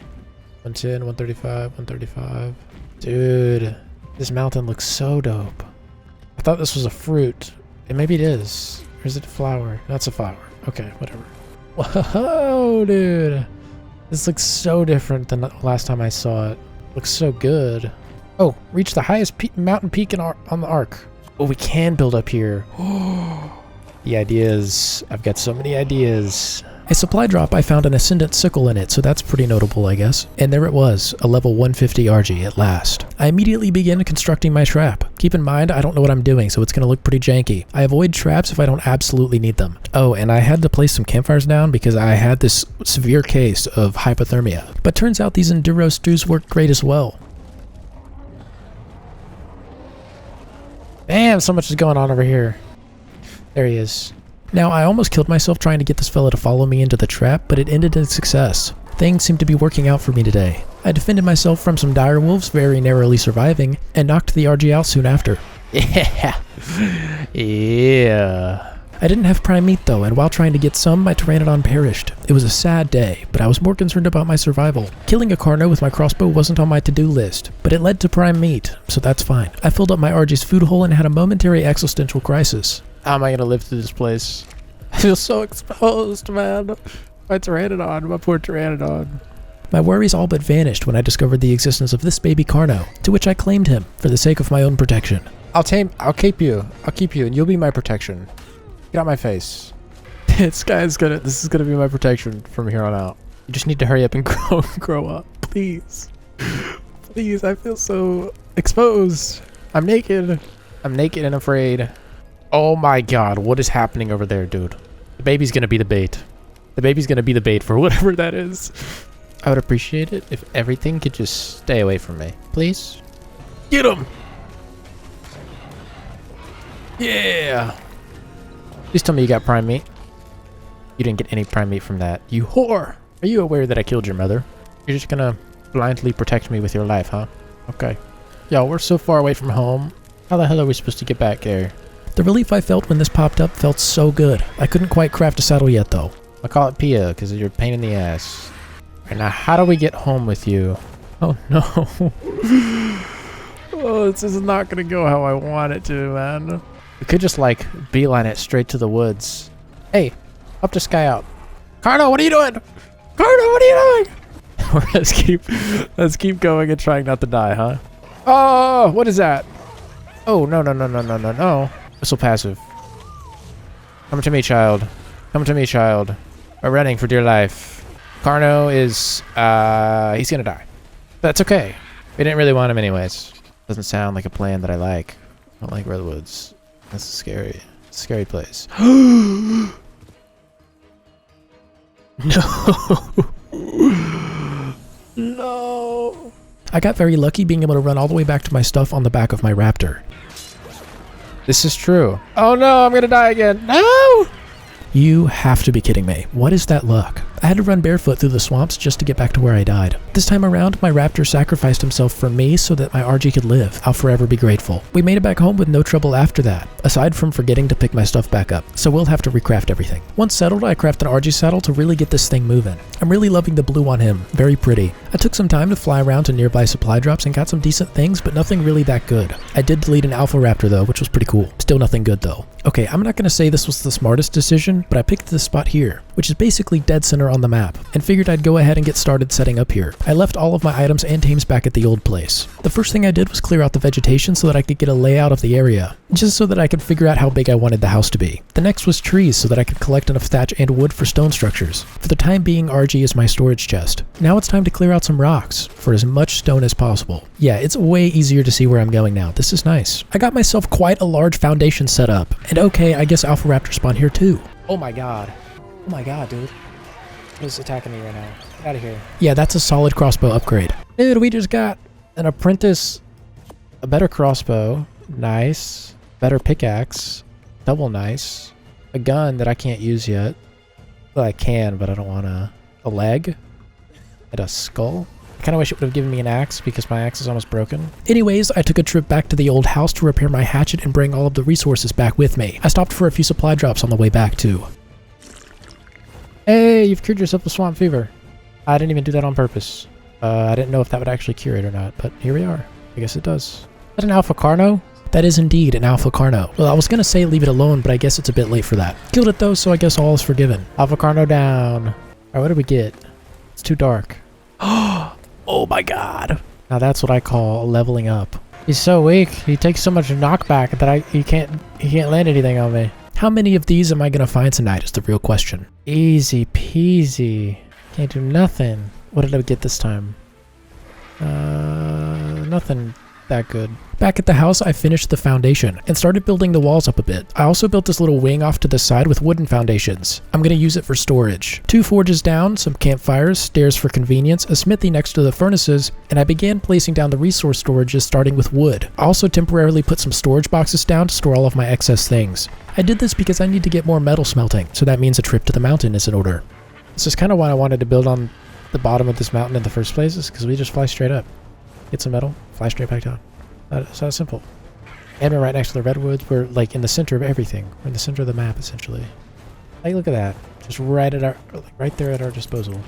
110, 135, 135. Dude, this mountain looks so dope. I thought this was a fruit. And maybe it is. Or is it a flower? That's a flower. Okay, whatever. Whoa, dude. This looks so different than the last time I saw it. Looks so good. Oh, reach the highest mountain peak on the Ark. Oh, we can build up here. The ideas. I've got so many ideas. A supply drop, I found an Ascendant sickle in it, so that's pretty notable, I guess. And there it was, a level 150 RG at last. I immediately began constructing my trap. Keep in mind, I don't know what I'm doing, so it's going to look pretty janky. I avoid traps if I don't absolutely need them. Oh, and I had to place some campfires down because I had this severe case of hypothermia. But turns out these Enduro stews work great as well. Damn, so much is going on over here. There he is. Now, I almost killed myself trying to get this fella to follow me into the trap, but it ended in success. Things seem to be working out for me today. I defended myself from some dire wolves, very narrowly surviving, and knocked the RG out soon after. Yeah. Yeah. I didn't have prime meat though, and while trying to get some, my pteranodon perished. It was a sad day, but I was more concerned about my survival. Killing a Carno with my crossbow wasn't on my to-do list, but it led to prime meat, so that's fine. I filled up my RG's food hole and had a momentary existential crisis. How am I gonna live through this place? I feel so exposed, man. My pteranodon, my poor pteranodon. My worries all but vanished when I discovered the existence of this baby Carno, to which I claimed him for the sake of my own protection. I'll keep you, and you'll be my protection. Get out my face. This is gonna be my protection from here on out. You just need to hurry up and grow up, please. Please, I feel so exposed. I'm naked and afraid. Oh my god, what is happening over there, dude? The baby's gonna be the bait. The baby's gonna be the bait for whatever that is. I would appreciate it if everything could just stay away from me. Please? Get him! Yeah! Please tell me you got prime meat. You didn't get any prime meat from that. You whore! Are you aware that I killed your mother? You're just gonna blindly protect me with your life, huh? Okay. Yo, we're so far away from home. How the hell are we supposed to get back there? The relief I felt when this popped up felt so good. I couldn't quite craft a saddle yet, though. I call it Pia, because you're a pain in the ass. Right, now, how do we get home with you? Oh, no. Oh, this is not going to go how I want it to, man. We could just, like, beeline it straight to the woods. Hey, help this guy out. Carno, what are you doing? Carno, what are you doing? let's keep going and trying not to die, huh? Oh, what is that? Oh, no. Whistle passive. Come to me, child. Come to me, child. We're running for dear life. Carno is, he's gonna die. That's okay. We didn't really want him anyways. Doesn't sound like a plan that I like. I don't like redwoods. That's a scary place. No. No. I got very lucky being able to run all the way back to my stuff on the back of my raptor. This is true. Oh no, I'm gonna die again. No! You have to be kidding me. What is that luck? I had to run barefoot through the swamps just to get back to where I died. This time around, my raptor sacrificed himself for me so that my RG could live. I'll forever be grateful. We made it back home with no trouble after that, aside from forgetting to pick my stuff back up, so we'll have to recraft everything. Once settled, I crafted an RG saddle to really get this thing moving. I'm really loving the blue on him. Very pretty. I took some time to fly around to nearby supply drops and got some decent things, but nothing really that good. I did delete an alpha raptor though, which was pretty cool. Still nothing good though. Okay, I'm not going to say this was the smartest decision, but I picked this spot here, which is basically dead center on the map, and figured I'd go ahead and get started setting up here. I left all of my items and tames back at the old place. The first thing I did was clear out the vegetation so that I could get a layout of the area, just so that I could figure out how big I wanted the house to be. The next was trees so that I could collect enough thatch and wood for stone structures. For the time being, RG is my storage chest. Now it's time to clear out some rocks for as much stone as possible. Yeah, it's way easier to see where I'm going now. This is nice. I got myself quite a large foundation set up, and okay, I guess Alpha Raptor spawned here too. Oh my god. Oh my god, dude. What is attacking me right now? Get out of here. Yeah, that's a solid crossbow upgrade. Dude, we just got an apprentice, a better crossbow, nice, better pickaxe, double nice, a gun that I can't use yet. Well, I can, but I don't want a leg, and a skull. I kind of wish it would have given me an axe because my axe is almost broken. Anyways, I took a trip back to the old house to repair my hatchet and bring all of the resources back with me. I stopped for a few supply drops on the way back too. Hey, you've cured yourself of swamp fever. I didn't even do that on purpose. I didn't know if that would actually cure it or not, but here we are. I guess it does. Is that an Alpha Carno? That is indeed an Alpha Carno. Well, I was gonna say leave it alone, but I guess it's a bit late for that. Killed it though, so I guess all is forgiven. Alpha Carno down. Alright, what did we get? It's too dark. Oh my god. Now that's what I call leveling up. He's so weak. He takes so much knockback that he can't land anything on me. How many of these am I gonna find tonight is the real question. Easy peasy. Can't do nothing. What did I get this time? Nothing that good. Back at the house, I finished the foundation and started building the walls up a bit. I also built this little wing off to the side with wooden foundations. I'm gonna use it for storage. 2 forges down, some campfires, stairs for convenience, a smithy next to the furnaces, and I began placing down the resource storages starting with wood. I also temporarily put some storage boxes down to store all of my excess things. I did this because I need to get more metal smelting, so that means a trip to the mountain is in order. This is kind of why I wanted to build on the bottom of this mountain in the first place, is because we just fly straight up. Get some metal, fly straight back down. It's that simple. And we're right next to the redwoods. We're like in the center of everything. We're in the center of the map, essentially. Like, look at that. Just right at our, right there at our disposal.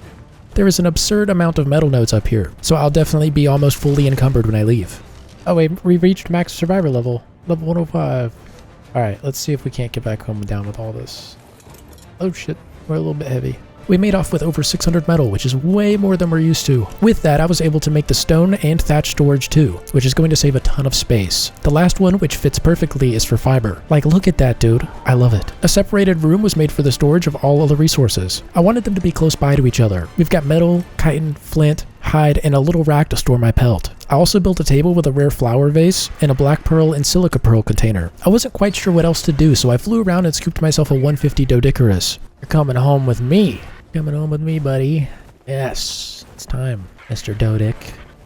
There is an absurd amount of metal nodes up here, so I'll definitely be almost fully encumbered when I leave. Oh wait, we reached max survivor level. Level 105. Alright, let's see if we can't get back home and down with all this. Oh shit, we're a little bit heavy. We made off with over 600 metal, which is way more than we're used to. With that, I was able to make the stone and thatch storage too, which is going to save a ton of space. The last one, which fits perfectly, is for fiber. Like, look at that, dude. I love it. A separated room was made for the storage of all of the resources. I wanted them to be close by to each other. We've got metal, chitin, flint, hide, and a little rack to store my pelt. I also built a table with a rare flower vase and a black pearl and silica pearl container. I wasn't quite sure what else to do, so I flew around and scooped myself a 150 Doedicurus. You're coming home with me. Coming home with me, buddy. Yes, it's time, Mr. Dodic.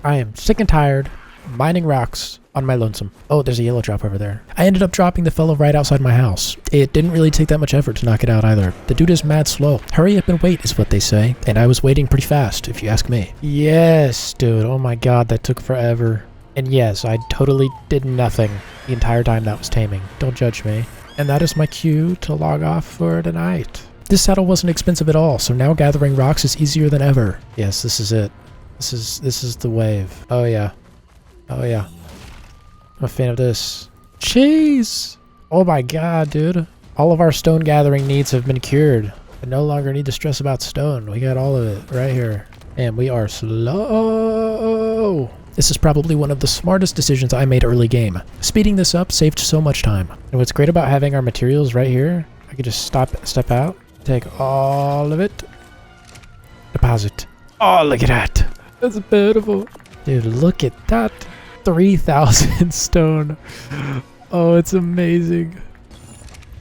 I am sick and tired mining rocks on my lonesome. Oh, there's a yellow drop over there. I ended up dropping the fellow right outside my house. It didn't really take that much effort to knock it out either. The dude is mad slow. Hurry up and wait is what they say, and I was waiting pretty fast, if you ask me. Yes, dude. Oh my god, that took forever. And yes, I totally did nothing the entire time that was taming. Don't judge me. And that is my cue to log off for tonight. This saddle wasn't expensive at all, so now gathering rocks is easier than ever. Yes, this is it. This is the wave. Oh yeah. Oh yeah. I'm a fan of this. Jeez! Oh my god, dude. All of our stone gathering needs have been cured. I no longer need to stress about stone. We got all of it right here. And we are slow. This is probably one of the smartest decisions I made early game. Speeding this up saved so much time. And what's great about having our materials right here, I could just step out, take all of it, deposit. Oh, look at that. That's beautiful. Dude, look at that. 3,000 stone. Oh, it's amazing.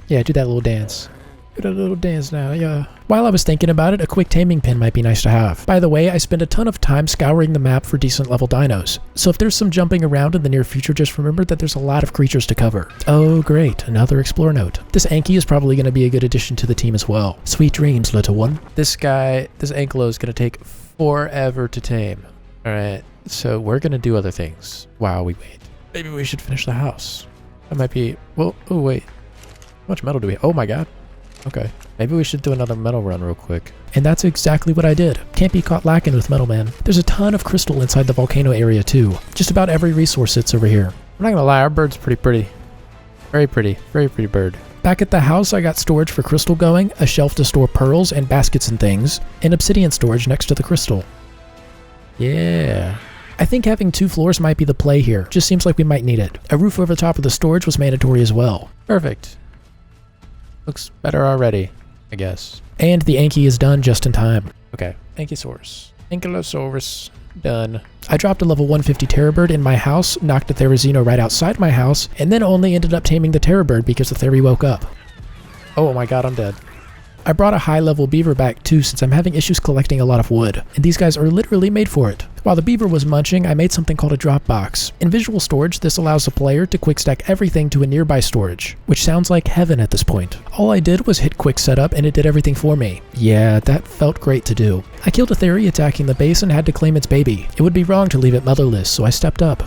Yeah, do that little dance. Do that little dance now, yeah. While I was thinking about it, a quick taming pin might be nice to have. By the way, I spend a ton of time scouring the map for decent level dinos. So if there's some jumping around in the near future, just remember that there's a lot of creatures to cover. Oh great, another explore note. This Anky is probably going to be a good addition to the team as well. Sweet dreams, little one. This Ankylo is going to take forever to tame. Alright, so we're going to do other things while we wait. Maybe we should finish the house. That might be, well, oh wait. How much metal do we, oh my god. Okay, maybe we should do another metal run real quick. And that's exactly what I did. Can't be caught lacking with metal, man. There's a ton of crystal inside the volcano area too. Just about every resource sits over here. I'm not gonna lie, our bird's pretty pretty. Very pretty bird. Back at the house, I got storage for crystal going, a shelf to store pearls and baskets and things, and obsidian storage next to the crystal. Yeah. I think having 2 floors might be the play here. Just seems like we might need it. A roof over the top of the storage was mandatory as well. Perfect. Looks better already, I guess. And the Anky is done just in time. Okay, Ankylosaurus, done. I dropped a level 150 Terror Bird in my house, knocked a Therizino right outside my house, and then only ended up taming the Terror Bird because the Theri woke up. Oh my god, I'm dead. I brought a high-level beaver back too since I'm having issues collecting a lot of wood, and these guys are literally made for it. While the beaver was munching, I made something called a drop box. In visual storage, this allows the player to quick stack everything to a nearby storage, which sounds like heaven at this point. All I did was hit quick setup and it did everything for me. Yeah, that felt great to do. I killed a Theri attacking the base and had to claim its baby. It would be wrong to leave it motherless, so I stepped up.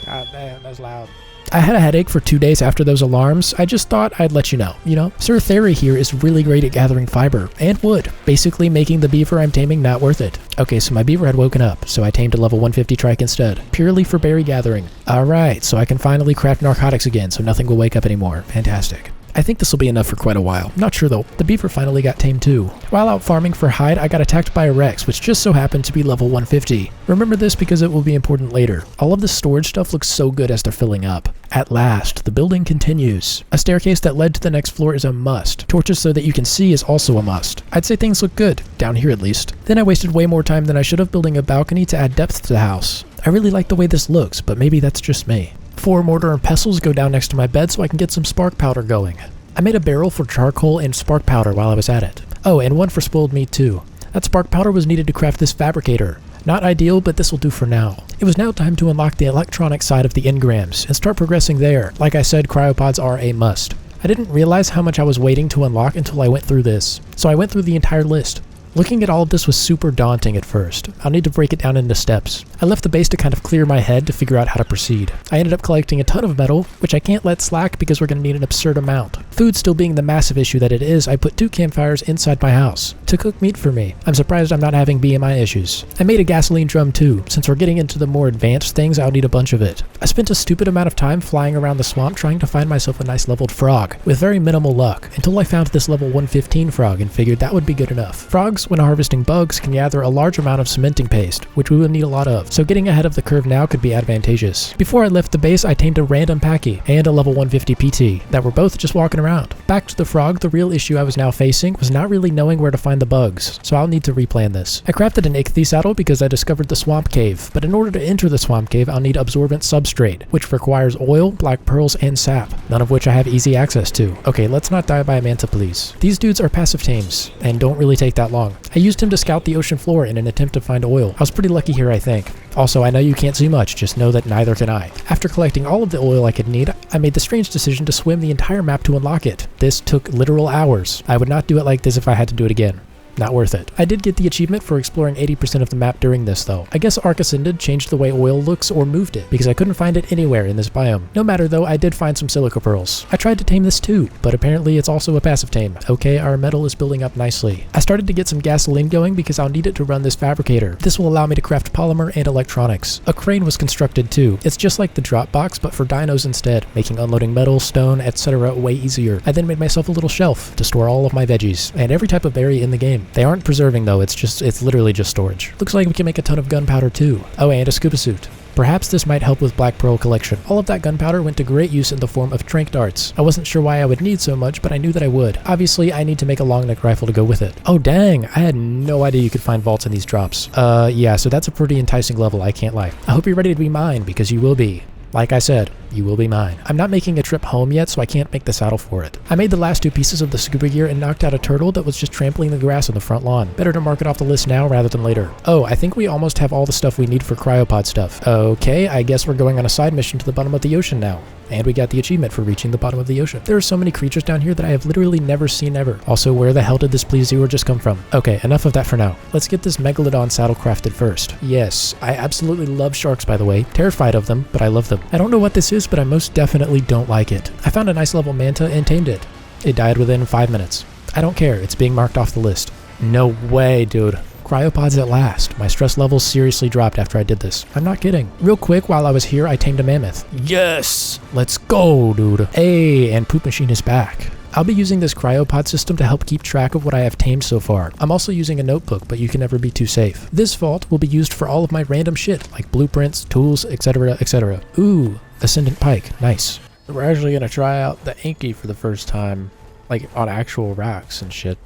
God damn, that's loud. I had a headache for 2 days after those alarms. I just thought I'd let you know. Sir Theri here is really great at gathering fiber and wood, basically making the beaver I'm taming not worth it. Okay, so my beaver had woken up, so I tamed a level 150 trike instead, purely for berry gathering. Alright, so I can finally craft narcotics again, so nothing will wake up anymore. Fantastic. I think this will be enough for quite a while. Not sure though. The beaver finally got tamed too. While out farming for hide, I got attacked by a Rex, which just so happened to be level 150. Remember this because it will be important later. All of this storage stuff looks so good as they're filling up. At last, the building continues. A staircase that led to the next floor is a must. Torches so that you can see is also a must. I'd say things look good, down here at least. Then I wasted way more time than I should have building a balcony to add depth to the house. I really like the way this looks, but maybe that's just me. 4 mortar and pestles go down next to my bed so I can get some spark powder going. I made a barrel for charcoal and spark powder while I was at it. Oh, and one for spoiled meat too. That spark powder was needed to craft this fabricator. Not ideal, but this will do for now. It was now time to unlock the electronic side of the engrams and start progressing there. Like I said, cryopods are a must. I didn't realize how much I was waiting to unlock until I went through this, so I went through the entire list. Looking at all of this was super daunting at first. I'll need to break it down into steps. I left the base to kind of clear my head to figure out how to proceed. I ended up collecting a ton of metal, which I can't let slack because we're going to need an absurd amount. Food still being the massive issue that it is, I put 2 campfires inside my house to cook meat for me. I'm surprised I'm not having BMI issues. I made a gasoline drum too. Since we're getting into the more advanced things, I'll need a bunch of it. I spent a stupid amount of time flying around the swamp trying to find myself a nice leveled frog, with very minimal luck, until I found this level 115 frog and figured that would be good enough. Frogs, when harvesting bugs, can gather a large amount of cementing paste, which we will need a lot of, so getting ahead of the curve now could be advantageous. Before I left the base, I tamed a random packy and a level 150 PT that were both just walking around. Back to the frog, the real issue I was now facing was not really knowing where to find the bugs, so I'll need to replan this. I crafted an ichthy saddle because I discovered the swamp cave, but in order to enter the swamp cave, I'll need absorbent substrate, which requires oil, black pearls, and sap, none of which I have easy access to. Okay, let's not die by a manta, please. These dudes are passive tames, and don't really take that long. I used him to scout the ocean floor in an attempt to find oil. I was pretty lucky here, I think. Also, I know you can't see much, just know that neither can I. After collecting all of the oil I could need, I made the strange decision to swim the entire map to unlock it. This took literal hours. I would not do it like this if I had to do it again. Not worth it. I did get the achievement for exploring 80% of the map during this though. I guess Ark Ascended changed the way oil looks or moved it, because I couldn't find it anywhere in this biome. No matter though, I did find some silica pearls. I tried to tame this too, but apparently it's also a passive tame. Okay, our metal is building up nicely. I started to get some gasoline going because I'll need it to run this fabricator. This will allow me to craft polymer and electronics. A crane was constructed too. It's just like the drop box, but for dinos instead, making unloading metal, stone, etc. way easier. I then made myself a little shelf to store all of my veggies, and every type of berry in the game. They aren't preserving though, it's literally just storage. Looks like we can make a ton of gunpowder too. Oh, and a scuba suit. Perhaps this might help with black pearl collection. All of that gunpowder went to great use in the form of tranq darts. I wasn't sure why I would need so much, but I knew that I would. Obviously, I need to make a long neck rifle to go with it. Oh dang, I had no idea you could find vaults in these drops. Yeah, so that's a pretty enticing level, I can't lie. I hope you're ready to be mine, because you will be. Like I said, you will be mine. I'm not making a trip home yet, so I can't make the saddle for it. I made the last 2 pieces of the scuba gear and knocked out a turtle that was just trampling the grass on the front lawn. Better to mark it off the list now rather than later. Oh, I think we almost have all the stuff we need for cryopod stuff. Okay, I guess we're going on a side mission to the bottom of the ocean now. And we got the achievement for reaching the bottom of the ocean. There are so many creatures down here that I have literally never seen ever. Also, where the hell did this plesiosaur just come from? Okay, enough of that for now. Let's get this megalodon saddle crafted first. Yes, I absolutely love sharks, by the way. Terrified of them, but I love them. I don't know what this is, but I most definitely don't like it. I found a nice level manta and tamed it. It died within 5 minutes. I don't care, it's being marked off the list. No way, dude. Cryopods at last. My stress levels seriously dropped after I did this. I'm not kidding. Real quick, while I was here, I tamed a mammoth. Yes! Let's go, dude. Hey, and Poop Machine is back. I'll be using this cryopod system to help keep track of what I have tamed so far. I'm also using a notebook, but you can never be too safe. This vault will be used for all of my random shit, like blueprints, tools, etc, etc. Ooh, Ascendant Pike. Nice. We're actually gonna try out the Inky for the first time, like on actual rocks and shit.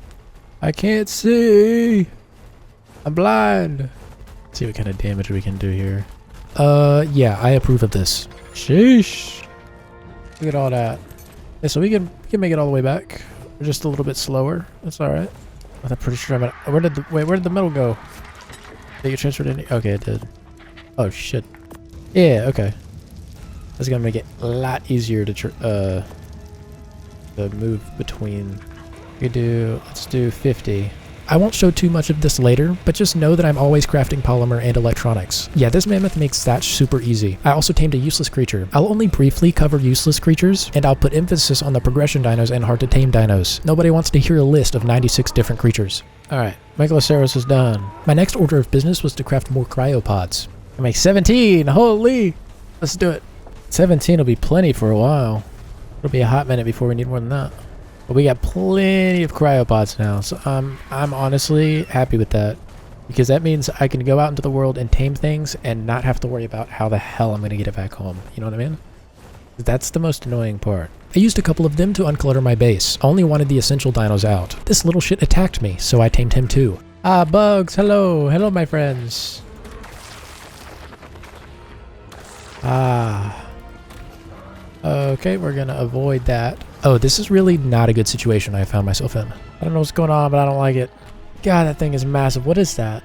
I can't see! I'm blind. Let's see what kind of damage we can do here. Yeah, I approve of this. Sheesh. Look at all that. Yeah, so we can make it all the way back. We're just a little bit slower. That's all right. I'm pretty sure I'm at. Where did the metal go? Did it get transferred in? Okay, it did. Oh shit. Yeah. Okay. That's gonna make it a lot easier to move between. Let's do 50. I won't show too much of this later, but just know that I'm always crafting polymer and electronics. Yeah, this mammoth makes that super easy. I also tamed a useless creature. I'll only briefly cover useless creatures, and I'll put emphasis on the progression dinos and hard to tame dinos. Nobody wants to hear a list of 96 different creatures. Alright, Megaloceros is done. My next order of business was to craft more cryopods. I make 17! Holy! Let's do it. 17 will be plenty for a while. It'll be a hot minute before we need more than that. But we got plenty of cryopods now, so I'm honestly happy with that. Because that means I can go out into the world and tame things and not have to worry about how the hell I'm going to get it back home. You know what I mean? That's the most annoying part. I used a couple of them to unclutter my base. I only wanted the essential dinos out. This little shit attacked me, so I tamed him too. Ah, bugs, hello. Hello, my friends. Ah. Okay, we're gonna avoid that. Oh, this is really not a good situation I found myself in. I don't know what's going on, but I don't like it. God, that thing is massive. What is that?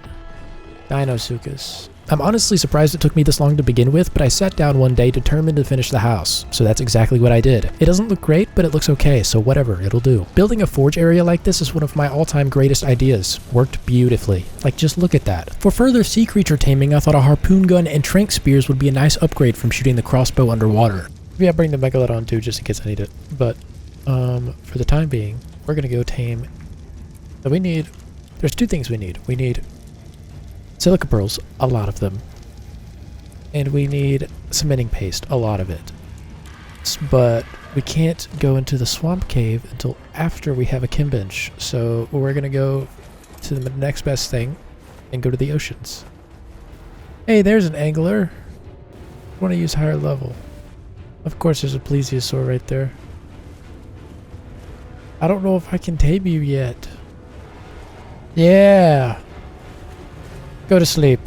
Dinosuchus. I'm honestly surprised it took me this long to begin with, but I sat down one day determined to finish the house, so that's exactly what I did. It doesn't look great, but it looks okay, so whatever, it'll do. Building a forge area like this is one of my all-time greatest ideas. Worked beautifully. Like, just look at that. For further sea creature taming, I thought a harpoon gun and trank spears would be a nice upgrade from shooting the crossbow underwater. Maybe I'll bring the megalodon too, just in case I need it. But, for the time being, we're gonna go tame. So there's two things we need. We need silica pearls, a lot of them. And we need cementing paste, a lot of it. But we can't go into the swamp cave until after we have a chem bench. So we're going to go to the next best thing and go to the oceans. Hey, there's an angler. I want to use higher level. Of course, there's a plesiosaur right there. I don't know if I can tame you yet. Yeah. Go to sleep.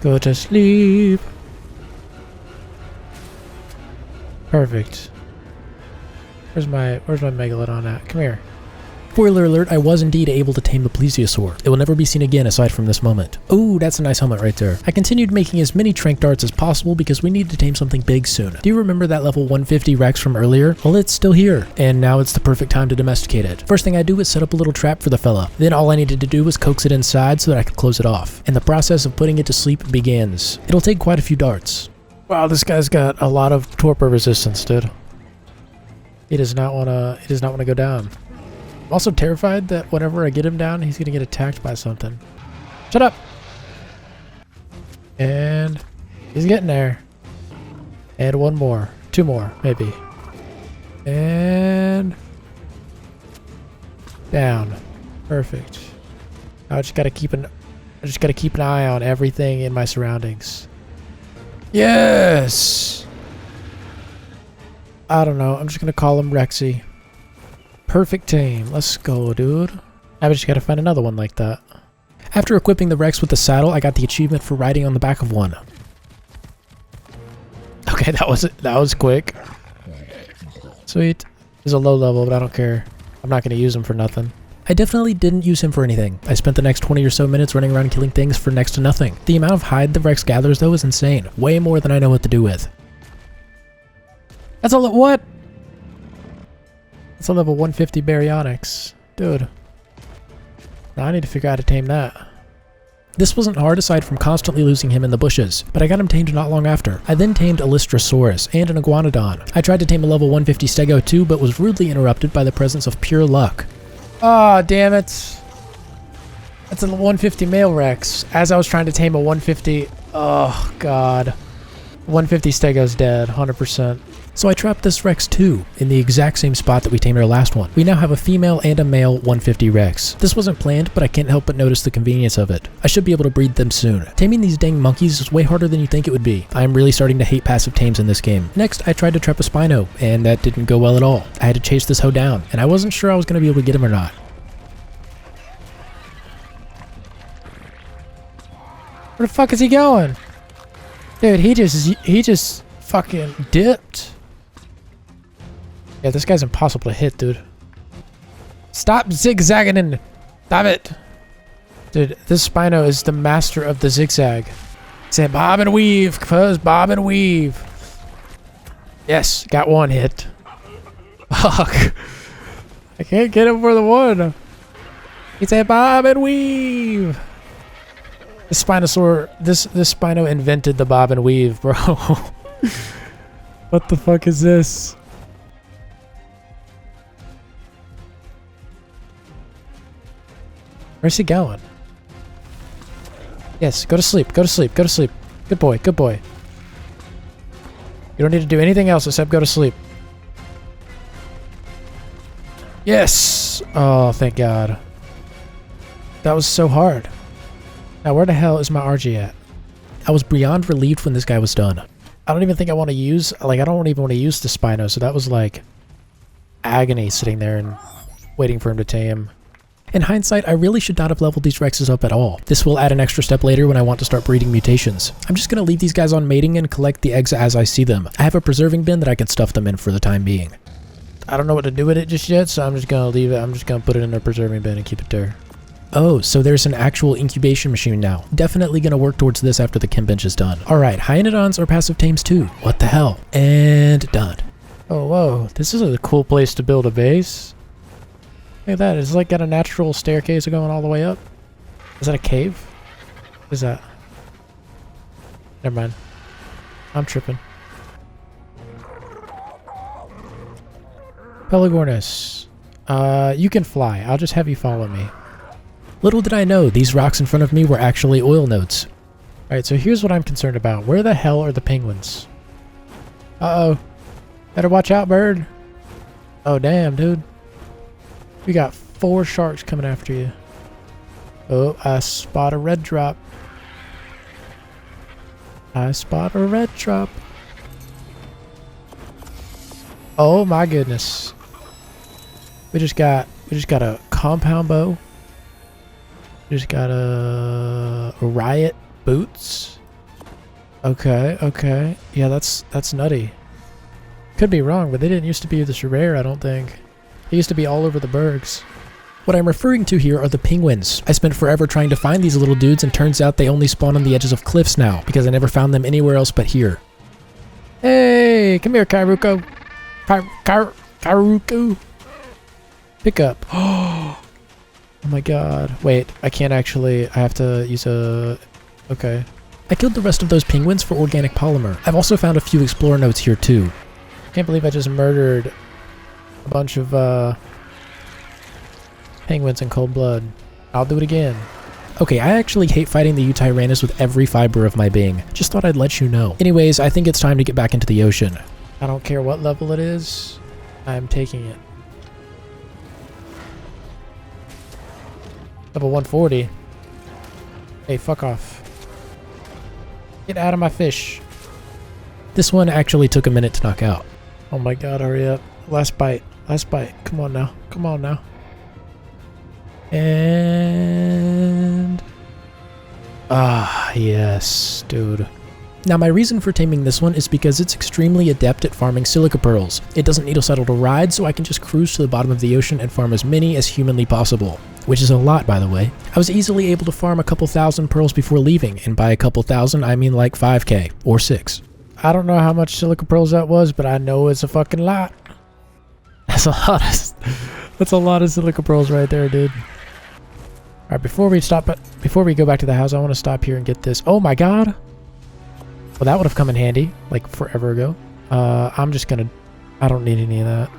Go to sleep. Perfect. Where's my megalodon at? Come here. Spoiler alert, I was indeed able to tame the plesiosaur. It will never be seen again aside from this moment. Oh, that's a nice helmet right there. I continued making as many trank darts as possible because we need to tame something big soon. Do you remember that level 150 Rex from earlier? Well, it's still here, and now it's the perfect time to domesticate it. First thing I do is set up a little trap for the fella. Then all I needed to do was coax it inside so that I could close it off. And the process of putting it to sleep begins. It'll take quite a few darts. Wow, this guy's got a lot of torpor resistance, dude. He does not want to go down. I'm also terrified that whenever I get him down, he's going to get attacked by something. Shut up! And he's getting there. And one more. Two more, maybe. And down. Perfect. I just gotta keep an eye on everything in my surroundings. Yes! I don't know. I'm just gonna call him Rexy. Perfect tame. Let's go, dude. I just gotta find another one like that. After equipping the Rex with the saddle, I got the achievement for riding on the back of one. Okay, that was quick. Sweet. He's a low level, but I don't care. I'm not gonna use him for nothing. I definitely didn't use him for anything. I spent the next 20 or so minutes running around killing things for next to nothing. The amount of hide the Rex gathers, though, is insane. Way more than I know what to do with. That's a what? That's a level 150 baryonyx. Dude. Now I need to figure out how to tame that. This wasn't hard aside from constantly losing him in the bushes, but I got him tamed not long after. I then tamed a Lystrosaurus and an Iguanodon. I tried to tame a level 150 Stego too, but was rudely interrupted by the presence of pure luck. Ah, damn it. That's a 150 male Rex. As I was trying to tame a 150... Oh, God. 150 Stego's dead, 100%. So I trapped this Rex too, in the exact same spot that we tamed our last one. We now have a female and a male 150 Rex. This wasn't planned, but I can't help but notice the convenience of it. I should be able to breed them soon. Taming these dang monkeys is way harder than you think it would be. I am really starting to hate passive tames in this game. Next, I tried to trap a Spino, and that didn't go well at all. I had to chase this hoe down, and I wasn't sure I was going to be able to get him or not. Where the fuck is he going? Dude, he just fucking dipped. Yeah, this guy's impossible to hit, dude. Stop zigzagging. Stop it. Dude, this Spino is the master of the zigzag. Say bob and weave, cuz bob and weave. Yes, got one hit. Fuck. I can't get him for the one. He said bob and weave. This Spinosaur, this Spino invented the bob and weave, bro. What the fuck is this? Where's he going? Yes, go to sleep, go to sleep, go to sleep. Good boy, good boy. You don't need to do anything else except go to sleep. Yes! Oh, thank God. That was so hard. Now, where the hell is my RG at? I was beyond relieved when this guy was done. I don't even think I want to use, like, I don't even want to use the Spino, so that was like agony sitting there and waiting for him to tame. In hindsight, I really should not have leveled these Rexes up at all. This will add an extra step later when I want to start breeding mutations. I'm just going to leave these guys on mating and collect the eggs as I see them. I have a preserving bin that I can stuff them in for the time being. I don't know what to do with it just yet, so I'm just going to leave it. I'm just going to put it in the preserving bin and keep it there. Oh, so there's an actual incubation machine now. Definitely going to work towards this after the chem bench is done. Alright, Hyaenodons are passive tames too. What the hell? And done. Oh, whoa. This is a cool place to build a base. Look at that. It's like got a natural staircase going all the way up. Is that a cave? What is that? Never mind. I'm tripping. Pelagornis. You can fly. I'll just have you follow me. Little did I know, these rocks in front of me were actually oil nodes. Alright, so here's what I'm concerned about. Where the hell are the penguins? Uh-oh. Better watch out, bird. Oh, damn, dude. We got 4 sharks coming after you. Oh, I spot a red drop. I spot a red drop. Oh my goodness. We just got a compound bow. We just got a riot boots. Okay, okay. Yeah, that's nutty. Could be wrong, but they didn't used to be this rare, I don't think. They used to be all over the bergs. What I'm referring to here are the penguins. I spent forever trying to find these little dudes, and turns out they only spawn on the edges of cliffs now, because I never found them anywhere else but here. Hey, come here, Kairuko. Kairuko. Pick up. Oh my god. Wait, I can't actually. I have to use a... Okay. I killed the rest of those penguins for organic polymer. I've also found a few explorer notes here too. Can't believe I just murdered a bunch of penguins in cold blood. I'll do it again. Okay, I actually hate fighting the Eutyrannus with every fiber of my being. Just thought I'd let you know. Anyways, I think it's time to get back into the ocean. I don't care what level it is. I'm taking it. Level 140. Hey, fuck off. Get out of my fish. This one actually took a minute to knock out. Oh my god, hurry up. Last bite. Last bite. Come on now. Come on now. And... Ah, yes, dude. Now my reason for taming this one is because it's extremely adept at farming silica pearls. It doesn't need a settle to ride, so I can just cruise to the bottom of the ocean and farm as many as humanly possible. Which is a lot, by the way. I was easily able to farm a couple thousand pearls before leaving, and by a couple thousand I mean like 5k, or 6. I don't know how much silica pearls that was, but I know it's a fucking lot. That's a lot of silica pearls right there, dude. Alright, before we go back to the house, I want to stop here and get this. Oh my god! Well, that would have come in handy, like forever ago. I'm just gonna... I don't need any of that.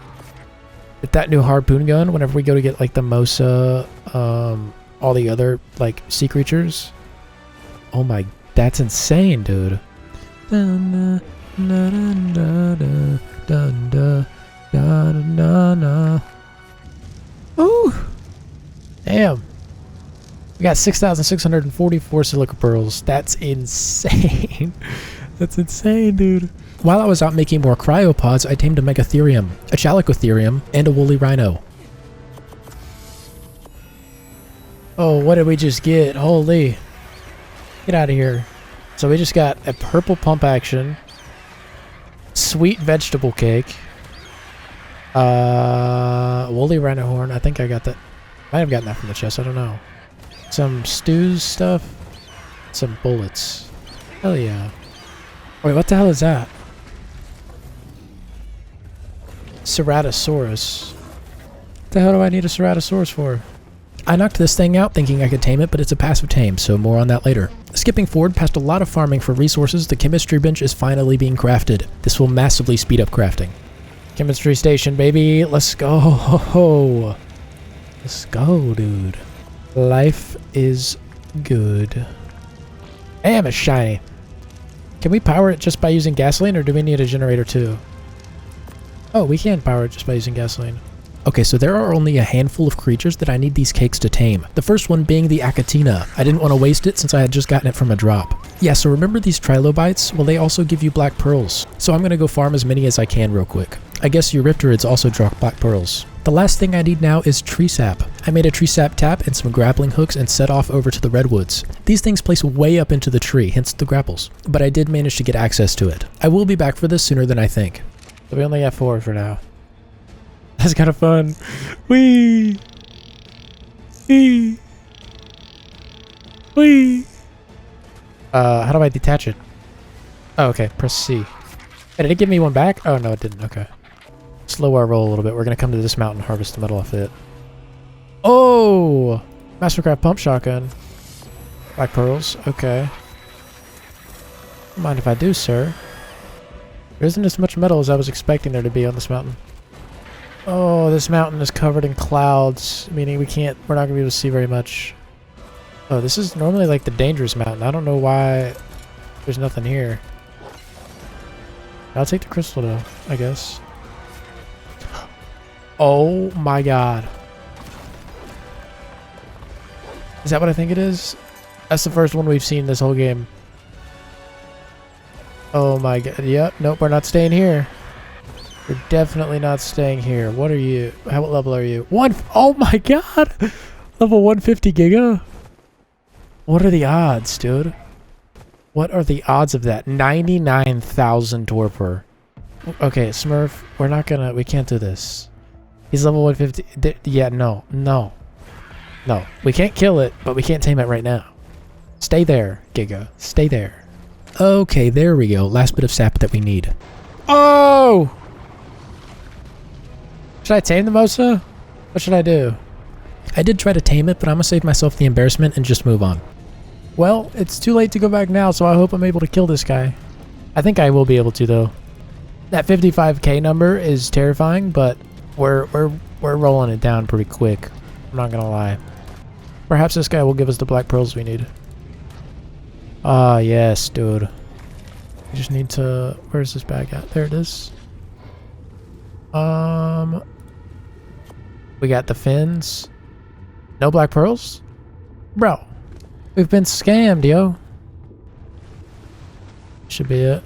Get that new harpoon gun whenever we go to get, like, the Mosa, all the other, like, sea creatures. Oh my... That's insane, dude. Dun, dun, dun, dun, dun, dun, dun, dun, dun. Ooh! Damn. We got 6,644 silica pearls. That's insane. That's insane, dude. While I was out making more cryopods, I tamed a megatherium, a chalicotherium, and a woolly rhino. Oh, what did we just get? Holy. Get out of here. So we just got a purple pump action, sweet vegetable cake, woolly rhino horn. I think I got that. Might have gotten that from the chest. I don't know. Some stews stuff. Some bullets. Hell yeah. Wait, what the hell is that? Ceratosaurus. What the hell do I need a Ceratosaurus for? I knocked this thing out thinking I could tame it, but it's a passive tame, so more on that later. Skipping forward past a lot of farming for resources, the chemistry bench is finally being crafted. This will massively speed up crafting. Chemistry station, baby. Let's go. Let's go, dude. Life is good. Damn, it's shiny. Can we power it just by using gasoline, or do we need a generator too? Oh, we can power it just by using gasoline. Okay, so there are only a handful of creatures that I need these cakes to tame. The first one being the Achatina. I didn't want to waste it since I had just gotten it from a drop. Yeah, so remember these trilobites? Well, they also give you black pearls. So I'm gonna go farm as many as I can real quick. I guess Eurypterids also drop black pearls. The last thing I need now is tree sap. I made a tree sap tap and some grappling hooks and set off over to the redwoods. These things place way up into the tree, hence the grapples. But I did manage to get access to it. I will be back for this sooner than I think. So we only have 4 for now. That's kind of fun. Whee! Whee! Whee! How do I detach it? Oh, okay. Press C. Hey, did it give me one back? Oh, no, it didn't. Okay. Slow our roll a little bit. We're going to come to this mountain and harvest the metal off it. Oh! Mastercraft pump shotgun. Black pearls. Okay. Don't mind if I do, sir. There isn't as much metal as I was expecting there to be on this mountain. Oh, this mountain is covered in clouds, meaning we're not going to be able to see very much. Oh, this is normally like the dangerous mountain. I don't know why there's nothing here. I'll take the crystal though, I guess. Oh my god. Is that what I think it is? That's the first one we've seen this whole game. Oh my god. Yep, nope, we're not staying here. We're definitely not staying here. What are you? What level are you? Oh my god! Level 150 giga? What are the odds, dude? What are the odds of that? 99,000 torpor. Okay, Smurf, we can't do this. He's level 150. Yeah, no. No. We can't kill it, but we can't tame it right now. Stay there, Giga. Stay there. Okay, there we go. Last bit of sap that we need. Oh! Should I tame the Mosa? What should I do? I did try to tame it, but I'm gonna save myself the embarrassment and just move on. Well, it's too late to go back now, so I hope I'm able to kill this guy. I think I will be able to, though. That 55k number is terrifying, but we're rolling it down pretty quick. I'm not gonna lie. Perhaps this guy will give us the black pearls we need. Ah, yes, dude. We just need to... Where's this bag at? There it is. We got the fins. No black pearls? Bro. We've been scammed, yo. Should be it.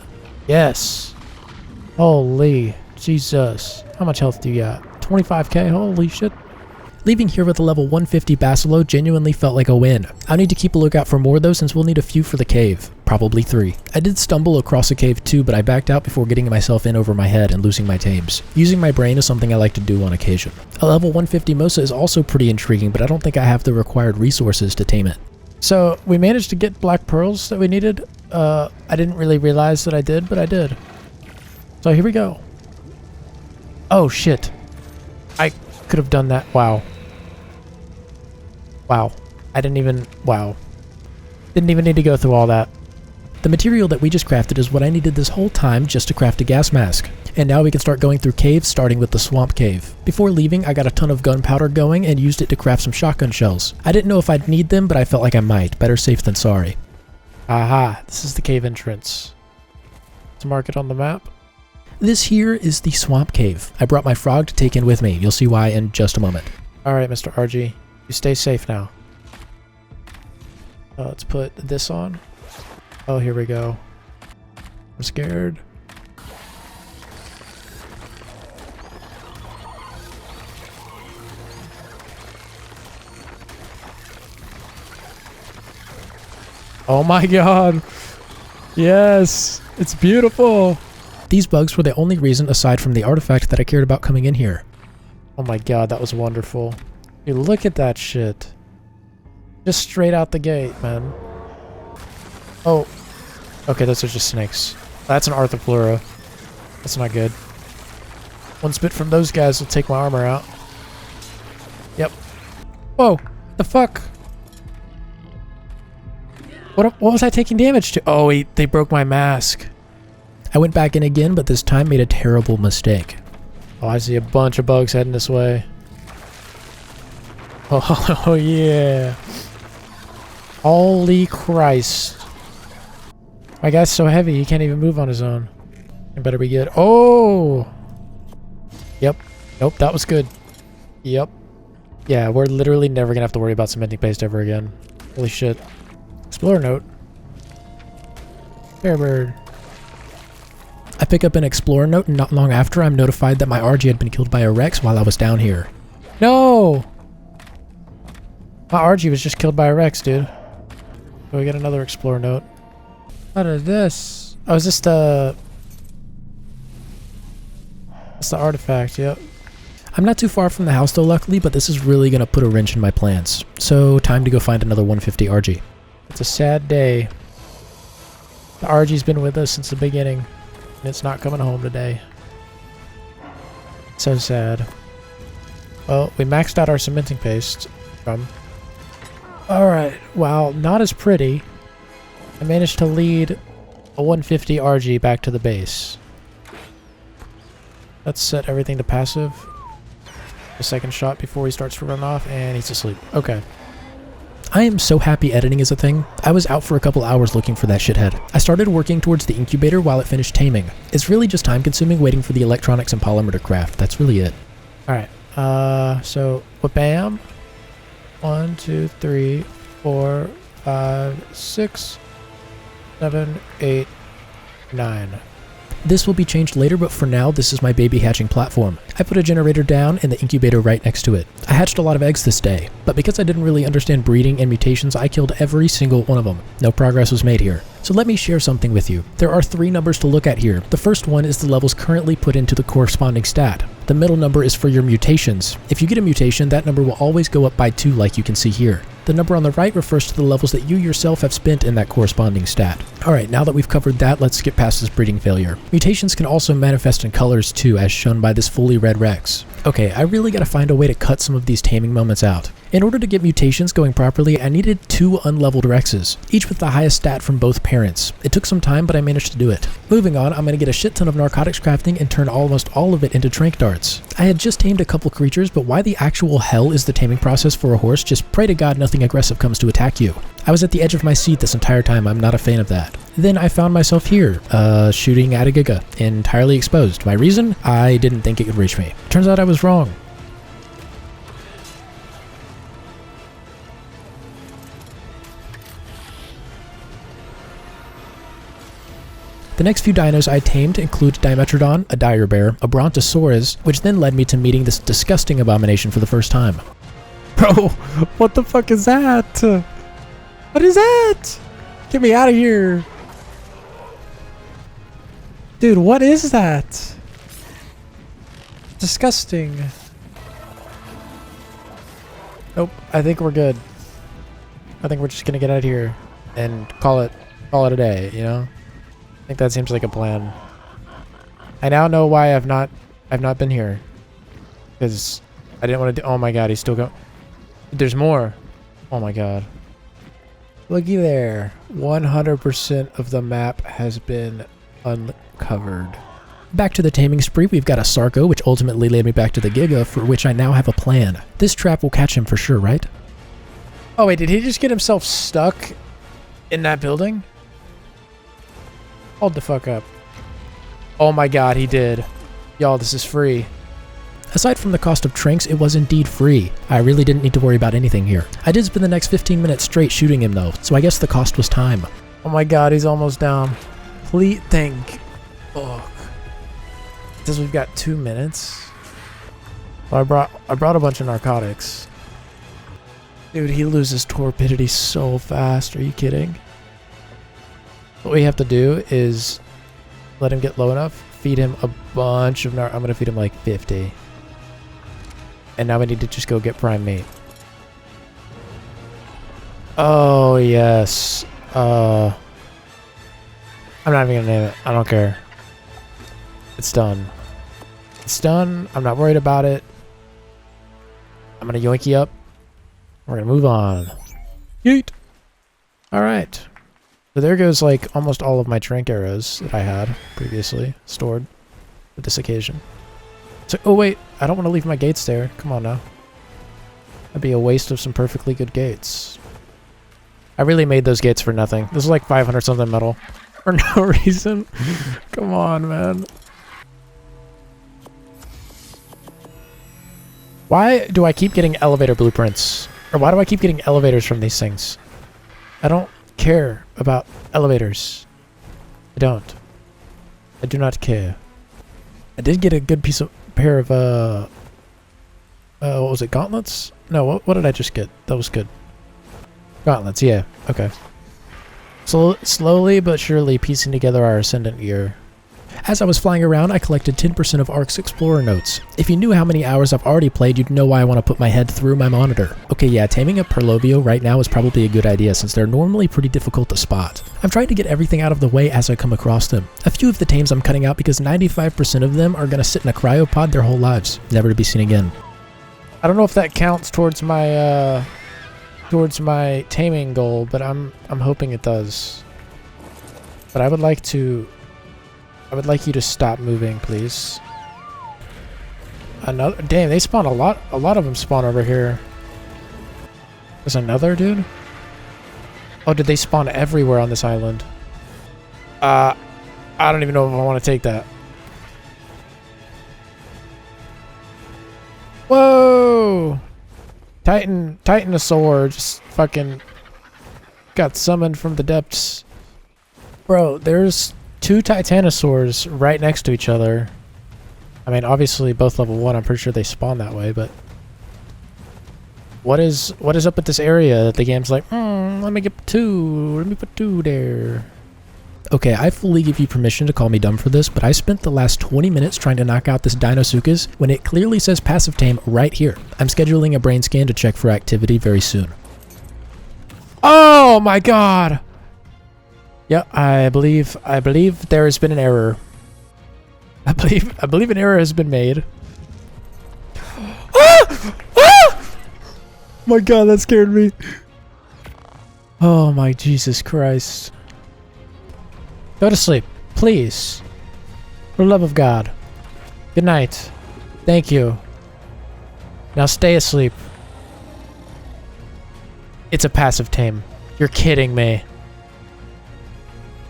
Yes. Holy Jesus. How much health do you got? 25k? Holy shit. Leaving here with a level 150 Basilo genuinely felt like a win. I'll need to keep a lookout for more though, since we'll need a few for the cave. Probably 3. I did stumble across a cave too, but I backed out before getting myself in over my head and losing my tames. Using my brain is something I like to do on occasion. A level 150 Mosa is also pretty intriguing, but I don't think I have the required resources to tame it. So we managed to get black pearls that we needed. I didn't really realize that I did, but I did. So here we go. Oh shit. I could have done that. Wow. Wow. Didn't even need to go through all that. The material that we just crafted is what I needed this whole time just to craft a gas mask. And now we can start going through caves, starting with the swamp cave. Before leaving, I got a ton of gunpowder going and used it to craft some shotgun shells. I didn't know if I'd need them, but I felt like I might. Better safe than sorry. Aha, this is the cave entrance. Let's mark it on the map. This here is the swamp cave. I brought my frog to take in with me. You'll see why in just a moment. Alright, Mr. RG. You stay safe now. Let's put this on. Oh, here we go. I'm scared. Oh my god. Yes. It's beautiful. These bugs were the only reason aside from the artifact that I cared about coming in here. Oh my god, that was wonderful. Hey, look at that shit. Just straight out the gate, man. Oh. Okay, those are just snakes. That's an Arthropleura. That's not good. One spit from those guys will take my armor out. Yep. Whoa. The fuck? What was I taking damage to? Oh, they broke my mask. I went back in again, but this time made a terrible mistake. Oh, I see a bunch of bugs heading this way. Oh, yeah. Holy Christ. My guy's so heavy, he can't even move on his own. It better be good. Oh! Yep. Nope, that was good. Yep. Yeah, we're literally never gonna have to worry about cementing paste ever again. Holy shit. Explorer note. Airbird. I pick up an explorer note, and not long after, I'm notified that my RG had been killed by a Rex while I was down here. No! My RG was just killed by a Rex, dude. So we get another explorer note. What is this? Oh, is this the... It's the artifact, yep. I'm not too far from the house though, luckily, but this is really gonna put a wrench in my plans. So, time to go find another 150 RG. It's a sad day. The RG's been with us since the beginning, and it's not coming home today. So sad. Well, we maxed out our cementing paste from... Alright, well, not as pretty. I managed to lead a 150 RG back to the base. Let's set everything to passive. A second shot before he starts to run off, and he's asleep. Okay. I am so happy editing is a thing. I was out for a couple hours looking for that shithead. I started working towards the incubator while it finished taming. It's really just time consuming waiting for the electronics and polymer to craft. That's really it. Alright, so, bam. 1, 2, 3, 4, 5, 6, 7, 8, 9. This will be changed later, but for now, this is my baby hatching platform. I put a generator down and the incubator right next to it. I hatched a lot of eggs this day, but because I didn't really understand breeding and mutations, I killed every single one of them. No progress was made here. So let me share something with you. There are 3 numbers to look at here. The first one is the levels currently put into the corresponding stat. The middle number is for your mutations. If you get a mutation, that number will always go up by 2 like you can see here. The number on the right refers to the levels that you yourself have spent in that corresponding stat. Alright, now that we've covered that, let's get past this breeding failure. Mutations can also manifest in colors too, as shown by this fully red Rex. Okay, I really gotta find a way to cut some of these taming moments out. In order to get mutations going properly, I needed 2 unleveled Rexes, each with the highest stat from both parents. It took some time, but I managed to do it. Moving on, I'm gonna get a shit ton of narcotics crafting and turn almost all of it into trank darts. I had just tamed a couple creatures, but why the actual hell is the taming process for a horse? Just pray to God nothing aggressive comes to attack you. I was at the edge of my seat this entire time. I'm not a fan of that. Then I found myself here, shooting at a Giga, entirely exposed. My reason? I didn't think it could reach me. Turns out I was wrong. The next few dinos I tamed include Dimetrodon, a dire bear, a Brontosaurus, which then led me to meeting this disgusting abomination for the first time. Bro, what the fuck is that? What is that? Get me out of here. Dude, what is that? Disgusting. Nope, I think we're good. I think we're just gonna get out of here and call it a day, you know? I think that seems like a plan. I now know why I've not been here. Because I didn't want to do... Oh my god, he's still going... There's more. Oh my god. Looky there. 100% of the map has been uncovered. Back to the taming spree, we've got a Sarco, which ultimately led me back to the Giga, for which I now have a plan. This trap will catch him for sure, right? Oh wait, did he just get himself stuck in that building? Hold the fuck up. Oh my god, he did. Y'all, this is free. Aside from the cost of trinks, it was indeed free. I really didn't need to worry about anything here. I did spend the next 15 minutes straight shooting him though, so I guess the cost was time. Oh my god, he's almost down. Please think. Fuck. Says we've got 2 minutes. Well, I brought a bunch of narcotics. Dude, he loses torpidity so fast. Are you kidding? What we have to do is let him get low enough, feed him a bunch of I'm gonna feed him like 50. And now we need to just go get prime meat. Oh yes. I'm not even gonna name it. I don't care. It's done. It's done. I'm not worried about it. I'm gonna yoink you up. We're gonna move on. Yeet. Alright. So there goes like almost all of my trank arrows that I had previously stored for this occasion. So, oh wait, I don't want to leave my gates there. Come on now. That'd be a waste of some perfectly good gates. I really made those gates for nothing. This is like 500 something metal. For no reason. Come on, man. Why do I keep getting elevator blueprints? Or why do I keep getting elevators from these things? I don't care about elevators. I don't. I do not care. I did get a good pair of, what was it, gauntlets? No, what did I just get? That was good. Gauntlets, yeah, okay. Slowly but surely piecing together our Ascendant gear. As I was flying around, I collected 10% of Ark's Explorer notes. If you knew how many hours I've already played, you'd know why I want to put my head through my monitor. Okay, yeah, taming a Purlovio right now is probably a good idea since they're normally pretty difficult to spot. I'm trying to get everything out of the way as I come across them. A few of the tames I'm cutting out because 95% of them are going to sit in a cryopod their whole lives, never to be seen again. I don't know if that counts towards my taming goal, but I'm hoping it does. But I would like you to stop moving, please. Another, damn, they spawn a lot of them spawn over here. There's another dude? Oh, did they spawn everywhere on this island? I don't even know if I want to take that. Whoa! Titanosaur just fucking got summoned from the depths. Bro, there's 2 Titanosaurs right next to each other. I mean, obviously both level 1. I'm pretty sure they spawn that way, but what is up with this area that the game's like, let me get 2. Let me put 2 there. Okay, I fully give you permission to call me dumb for this, but I spent the last 20 minutes trying to knock out this Deinosuchus when it clearly says passive tame right here. I'm scheduling a brain scan to check for activity very soon. Oh my god! Yeah, I believe there has been an error. I believe an error has been made. Ah! Ah! My god, that scared me. Oh my Jesus Christ. Go to sleep, please. For the love of God. Good night. Thank you. Now stay asleep. It's a passive tame. You're kidding me.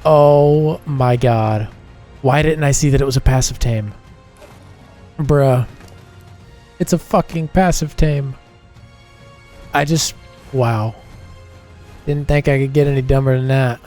Oh my god. Why didn't I see that it was a passive tame? Bruh. It's a fucking passive tame. Wow. Didn't think I could get any dumber than that.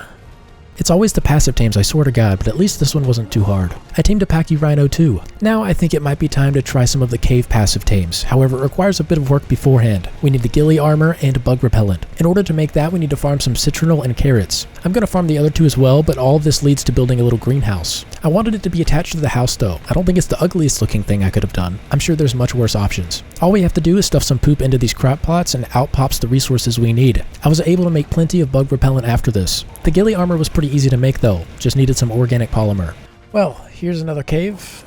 It's always the passive tames, I swear to God, but at least this one wasn't too hard. I tamed a Pachyrhino too. Now I think it might be time to try some of the cave passive tames. However, it requires a bit of work beforehand. We need the ghillie armor and bug repellent. In order to make that, we need to farm some citronal and carrots. I'm going to farm the other 2 as well, but all of this leads to building a little greenhouse. I wanted it to be attached to the house though. I don't think it's the ugliest looking thing I could have done. I'm sure there's much worse options. All we have to do is stuff some poop into these crop plots and out pops the resources we need. I was able to make plenty of bug repellent after this. The ghillie armor was pretty easy to make though, just needed some organic polymer. Well, here's another cave.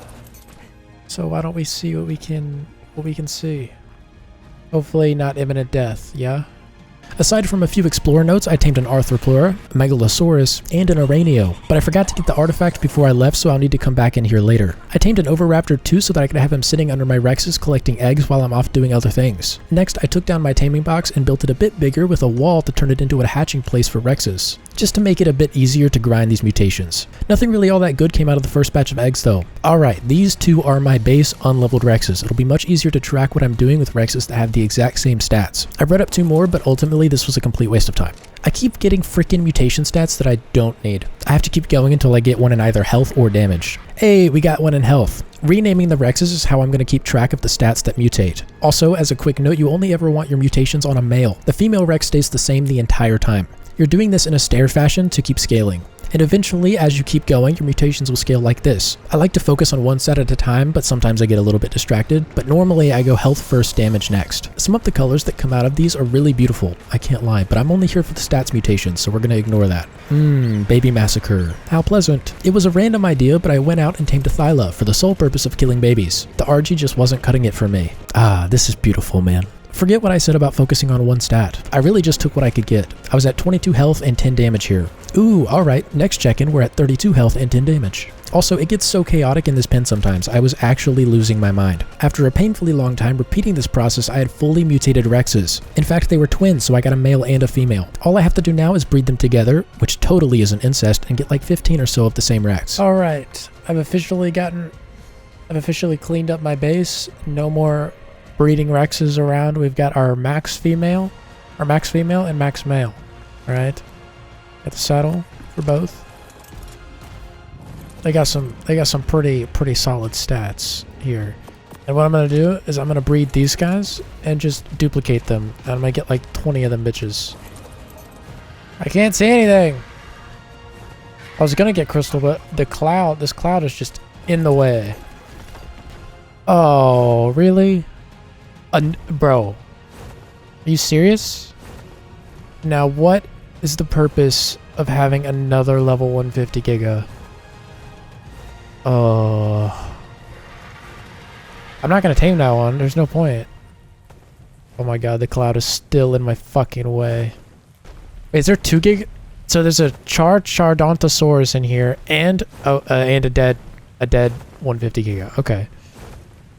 So why don't we see what we can see? Hopefully not imminent death, yeah? Aside from a few explorer notes, I tamed an Arthropleura, a Megalosaurus, and an Aranio, but I forgot to get the artifact before I left, so I'll need to come back in here later. I tamed an Oviraptor too so that I could have him sitting under my Rexes collecting eggs while I'm off doing other things. Next, I took down my taming box and built it a bit bigger with a wall to turn it into a hatching place for Rexes, just to make it a bit easier to grind these mutations. Nothing really all that good came out of the first batch of eggs though. Alright, these 2 are my base unleveled Rexes. It'll be much easier to track what I'm doing with Rexes that have the exact same stats. I bred up 2 more, but ultimately this was a complete waste of time. I keep getting freaking mutation stats that I don't need. I have to keep going until I get one in either health or damage. Hey, we got one in health. Renaming the Rexes is how I'm going to keep track of the stats that mutate. Also, as a quick note, you only ever want your mutations on a male. The female Rex stays the same the entire time. You're doing this in a stair fashion to keep scaling. And eventually, as you keep going, your mutations will scale like this. I like to focus on one set at a time, but sometimes I get a little bit distracted, but normally I go health first, damage next. Some of the colors that come out of these are really beautiful, I can't lie, but I'm only here for the stats mutations, so we're gonna ignore that. Baby massacre. How pleasant. It was a random idea, but I went out and tamed a Thyla for the sole purpose of killing babies. The RG just wasn't cutting it for me. Ah, this is beautiful, man. Forget what I said about focusing on one stat. I really just took what I could get. I was at 22 health and 10 damage here. Ooh, alright, next check-in we're at 32 health and 10 damage. Also, it gets so chaotic in this pen sometimes, I was actually losing my mind. After a painfully long time repeating this process, I had fully mutated Rexes. In fact, they were twins, so I got a male and a female. All I have to do now is breed them together, which totally isn't incest, and get like 15 or so of the same Rex. Alright, I've officially cleaned up my base. No more breeding Rexes around. We've got our max female, and max male. All right, got the saddle for both. They got some pretty solid stats here. And what I'm gonna do is I'm gonna breed these guys and just duplicate them. And I'm gonna get like 20 of them bitches. I can't see anything. I was gonna get crystal, but this cloud is just in the way. Oh, really? Bro, are you serious? Now, what is the purpose of having another level 150 giga? I'm not gonna tame that one. There's no point. Oh my god, the cloud is still in my fucking way. Wait, is there 2 gig? So there's a Chardontosaurus in here, and a dead 150 giga. Okay,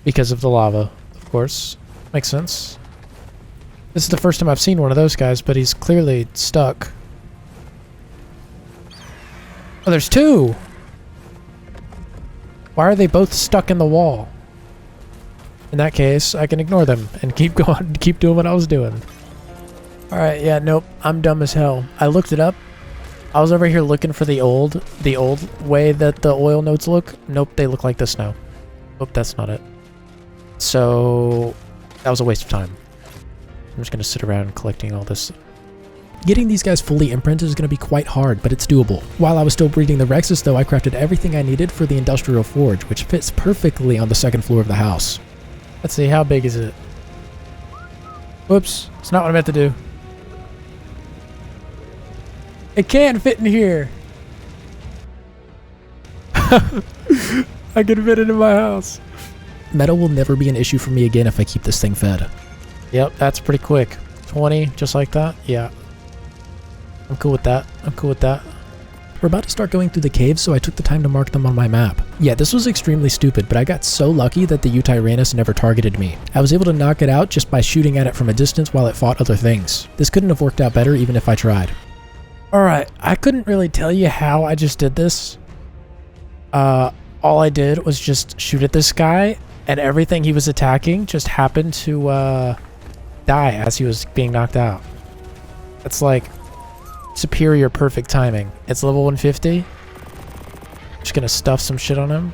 because of the lava, of course. Makes sense. This is the first time I've seen one of those guys, but he's clearly stuck. Oh, there's 2. Why are they both stuck in the wall? In that case, I can ignore them and keep going, keep doing what I was doing. Alright, yeah, nope, I'm dumb as hell. I looked it up. I was over here looking for the old way that the oil nodes look. Nope, they look like this now. Nope, that's not it. So, that was a waste of time. I'm just gonna sit around collecting all this. Getting these guys fully imprinted is going to be quite hard, but it's doable. While I was still breeding the Rexes though, I crafted everything I needed for the industrial forge, which fits perfectly on the 2nd floor of the house. Let's see, how big is it? Whoops, it's not what I meant to do. It can't fit in here. I can fit it in my house. Metal will never be an issue for me again if I keep this thing fed. Yep, that's pretty quick. 20, just like that? Yeah. I'm cool with that. I'm cool with that. We're about to start going through the caves, so I took the time to mark them on my map. Yeah, this was extremely stupid, but I got so lucky that the Eutyrannus never targeted me. I was able to knock it out just by shooting at it from a distance while it fought other things. This couldn't have worked out better even if I tried. Alright, I couldn't really tell you how I just did this. All I did was just shoot at this guy, and everything he was attacking just happened to die as he was being knocked out. It's like superior perfect timing. It's level 150. Just gonna stuff some shit on him.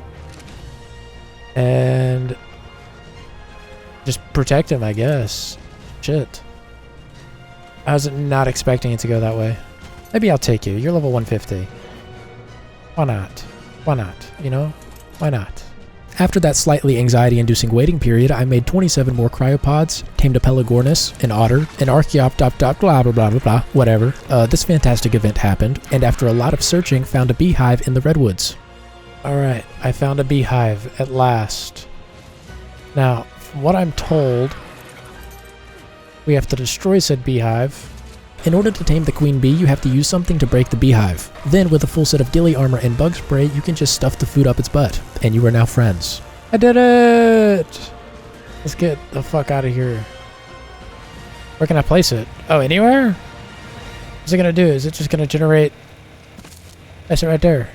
And just protect him, I guess. Shit. I was not expecting it to go that way. Maybe I'll take you. You're level 150. Why not? Why not? You know? Why not? After that slightly anxiety-inducing waiting period, I made 27 more cryopods, tamed a Pelagornis, an otter, an Archaeoptop, blah blah blah blah blah, whatever. This fantastic event happened, and after a lot of searching, found a beehive in the redwoods. Alright, I found a beehive at last. Now, from what I'm told, we have to destroy said beehive. In order to tame the queen bee, you have to use something to break the beehive. Then, with a full set of dilly armor and bug spray, you can just stuff the food up its butt, and you are now friends. I did it! Let's get the fuck out of here. Where can I place it? Oh, anywhere? What's it gonna do? Is it just gonna generate... That's it right there.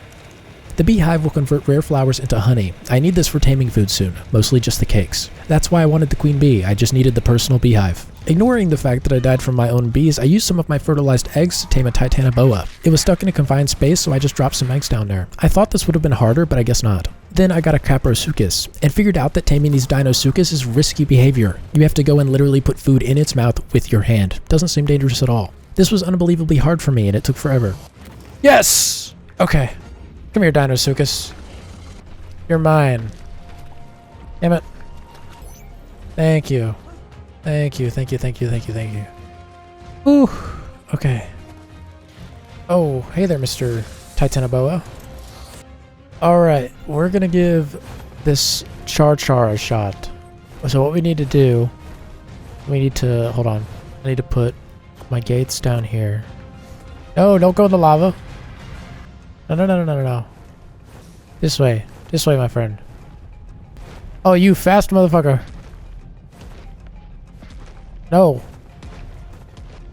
The beehive will convert rare flowers into honey. I need this for taming food soon, mostly just the cakes. That's why I wanted the queen bee, I just needed the personal beehive. Ignoring the fact that I died from my own bees, I used some of my fertilized eggs to tame a titanoboa. It was stuck in a confined space, so I just dropped some eggs down there. I thought this would have been harder, but I guess not. Then I got a Caprosuchus, and figured out that taming these Dinosuchus is risky behavior. You have to go and literally put food in its mouth with your hand. Doesn't seem dangerous at all. This was unbelievably hard for me, and it took forever. Yes! Okay. Come here, Dinosuchus. You're mine. Damn it. Thank you. Thank you, thank you, thank you, thank you, thank you. Ooh, okay. Oh, hey there, Mr. Titanoboa. Alright, we're gonna give this Char a shot. So what we need to do, we need to, hold on. I need to put my gates down here. No, don't go in the lava. No, no, no, no, no, no. This way, my friend. Oh, you fast motherfucker. No.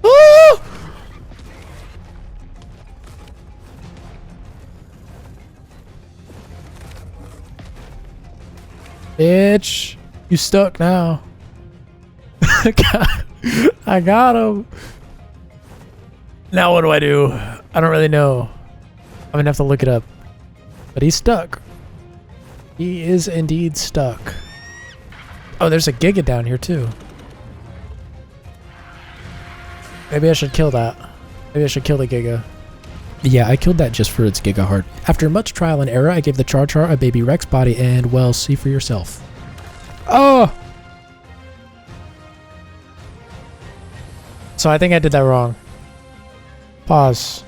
Ah! Bitch. You stuck now. I got him. Now what do? I don't really know. I'm gonna have to look it up. But he's stuck. He is indeed stuck. Oh, there's a Giga down here too. Maybe I should kill that. Maybe I should kill the Giga. Yeah, I killed that just for its Giga heart. After much trial and error, I gave the Char Char a baby Rex body and, well, see for yourself. Oh! So I think I did that wrong. Pause.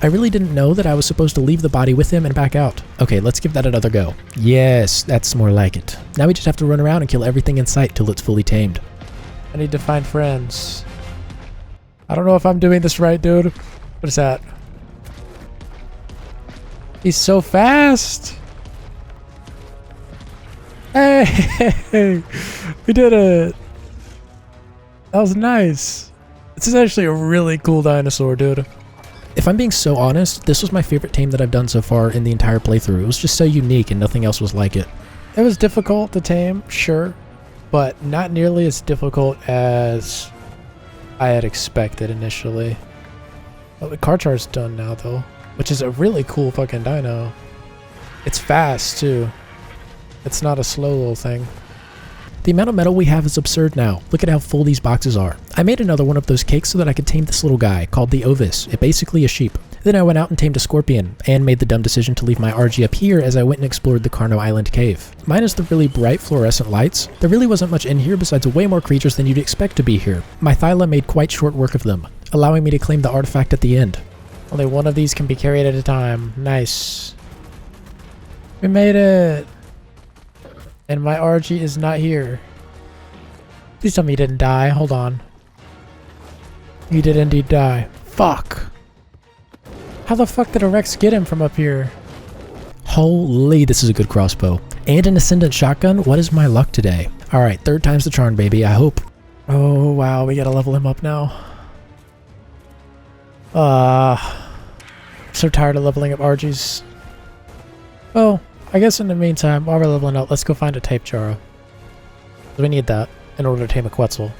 I really didn't know that I was supposed to leave the body with him and back out. Okay, let's give that another go. Yes, that's more like it. Now we just have to run around and kill everything in sight till it's fully tamed. I need to find friends. I don't know if I'm doing this right, dude. What is that? He's so fast! Hey! We did it! That was nice. This is actually a really cool dinosaur, dude. If I'm being so honest, this was my favorite tame that I've done so far in the entire playthrough. It was just so unique and nothing else was like it. It was difficult to tame, sure, but not nearly as difficult as I had expected initially. But the Karchar's done now, though, which is a really cool fucking dino. It's fast, too. It's not a slow little thing. The amount of metal we have is absurd now. Look at how full these boxes are. I made another one of those cakes so that I could tame this little guy, called the Ovis. It's basically a sheep. Then I went out and tamed a scorpion, and made the dumb decision to leave my RG up here as I went and explored the Carno Island cave. Minus the really bright fluorescent lights, there really wasn't much in here besides way more creatures than you'd expect to be here. My Thyla made quite short work of them, allowing me to claim the artifact at the end. Only one of these can be carried at a time. Nice. We made it! And my RG is not here. Please tell me you didn't die. Hold on. You did indeed die. Fuck! How the fuck did a Rex get him from up here? Holy, this is a good crossbow. And an Ascendant shotgun? What is my luck today? Alright, third time's the charm, baby, I hope. Oh, wow, we gotta level him up now. So tired of leveling up RGs. Well, I guess in the meantime, while we're leveling up, let's go find a tape Jaro. We need that in order to tame a Quetzal.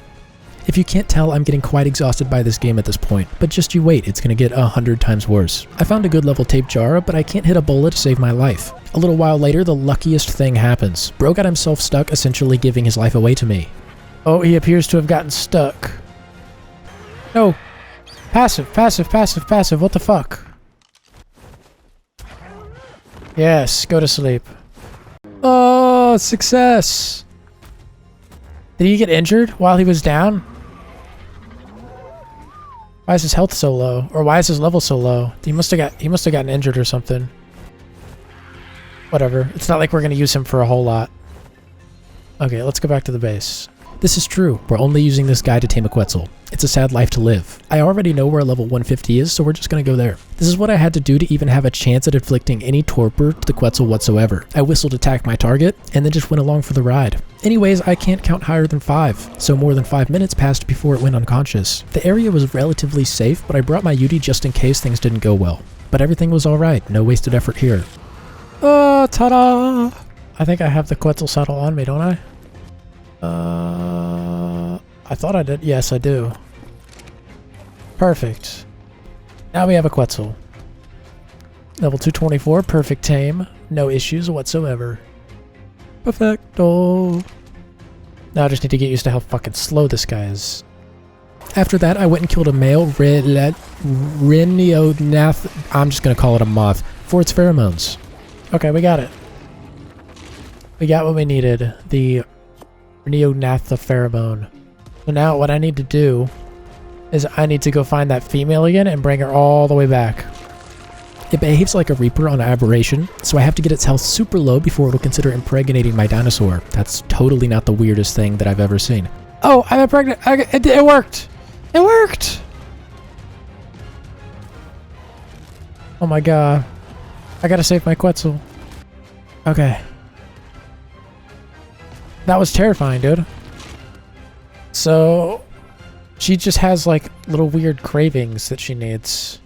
If you can't tell, I'm getting quite exhausted by this game at this point, but just you wait, it's gonna get 100 times worse. I found a good level tape Jara, but I can't hit a bullet to save my life. A little while later, the luckiest thing happens. Bro got himself stuck, essentially giving his life away to me. Oh, he appears to have gotten stuck. No! Passive, passive, passive, passive, what the fuck? Yes, go to sleep. Oh, success! Did he get injured while he was down? Why is his health so low? Or why is his level so low? He must have gotten injured or something. Whatever. It's not like we're gonna use him for a whole lot. Okay, let's go back to the base. This is true. We're only using this guy to tame a Quetzal. It's a sad life to live. I already know where level 150 is, so we're just gonna go there. This is what I had to do to even have a chance at inflicting any torpor to the Quetzal whatsoever. I whistled attack my target, and then just went along for the ride. Anyways, I can't count higher than 5, so more than 5 minutes passed before it went unconscious. The area was relatively safe, but I brought my Yudi just in case things didn't go well. But everything was alright, no wasted effort here. Oh, ta-da! I think I have the Quetzal saddle on me, don't I? I thought I did. Yes, I do. Perfect. Now we have a Quetzal. Level 224, perfect tame. No issues whatsoever. Perfecto. Now I just need to get used to how fucking slow this guy is. After that, I went and killed a male Rhenionath. I'm just going to call it a moth for its pheromones. Okay, we got it. We got what we needed. The Rhenionath pheromone. So now what I need to do is I need to go find that female again and bring her all the way back. It behaves like a Reaper on Aberration, so I have to get its health super low before it'll consider impregnating my dinosaur. That's totally not the weirdest thing that I've ever seen. Oh, I'm pregnant. It worked. It worked. Oh my god. I gotta save my Quetzal. Okay. That was terrifying, dude. So, she just has like little weird cravings that she needs.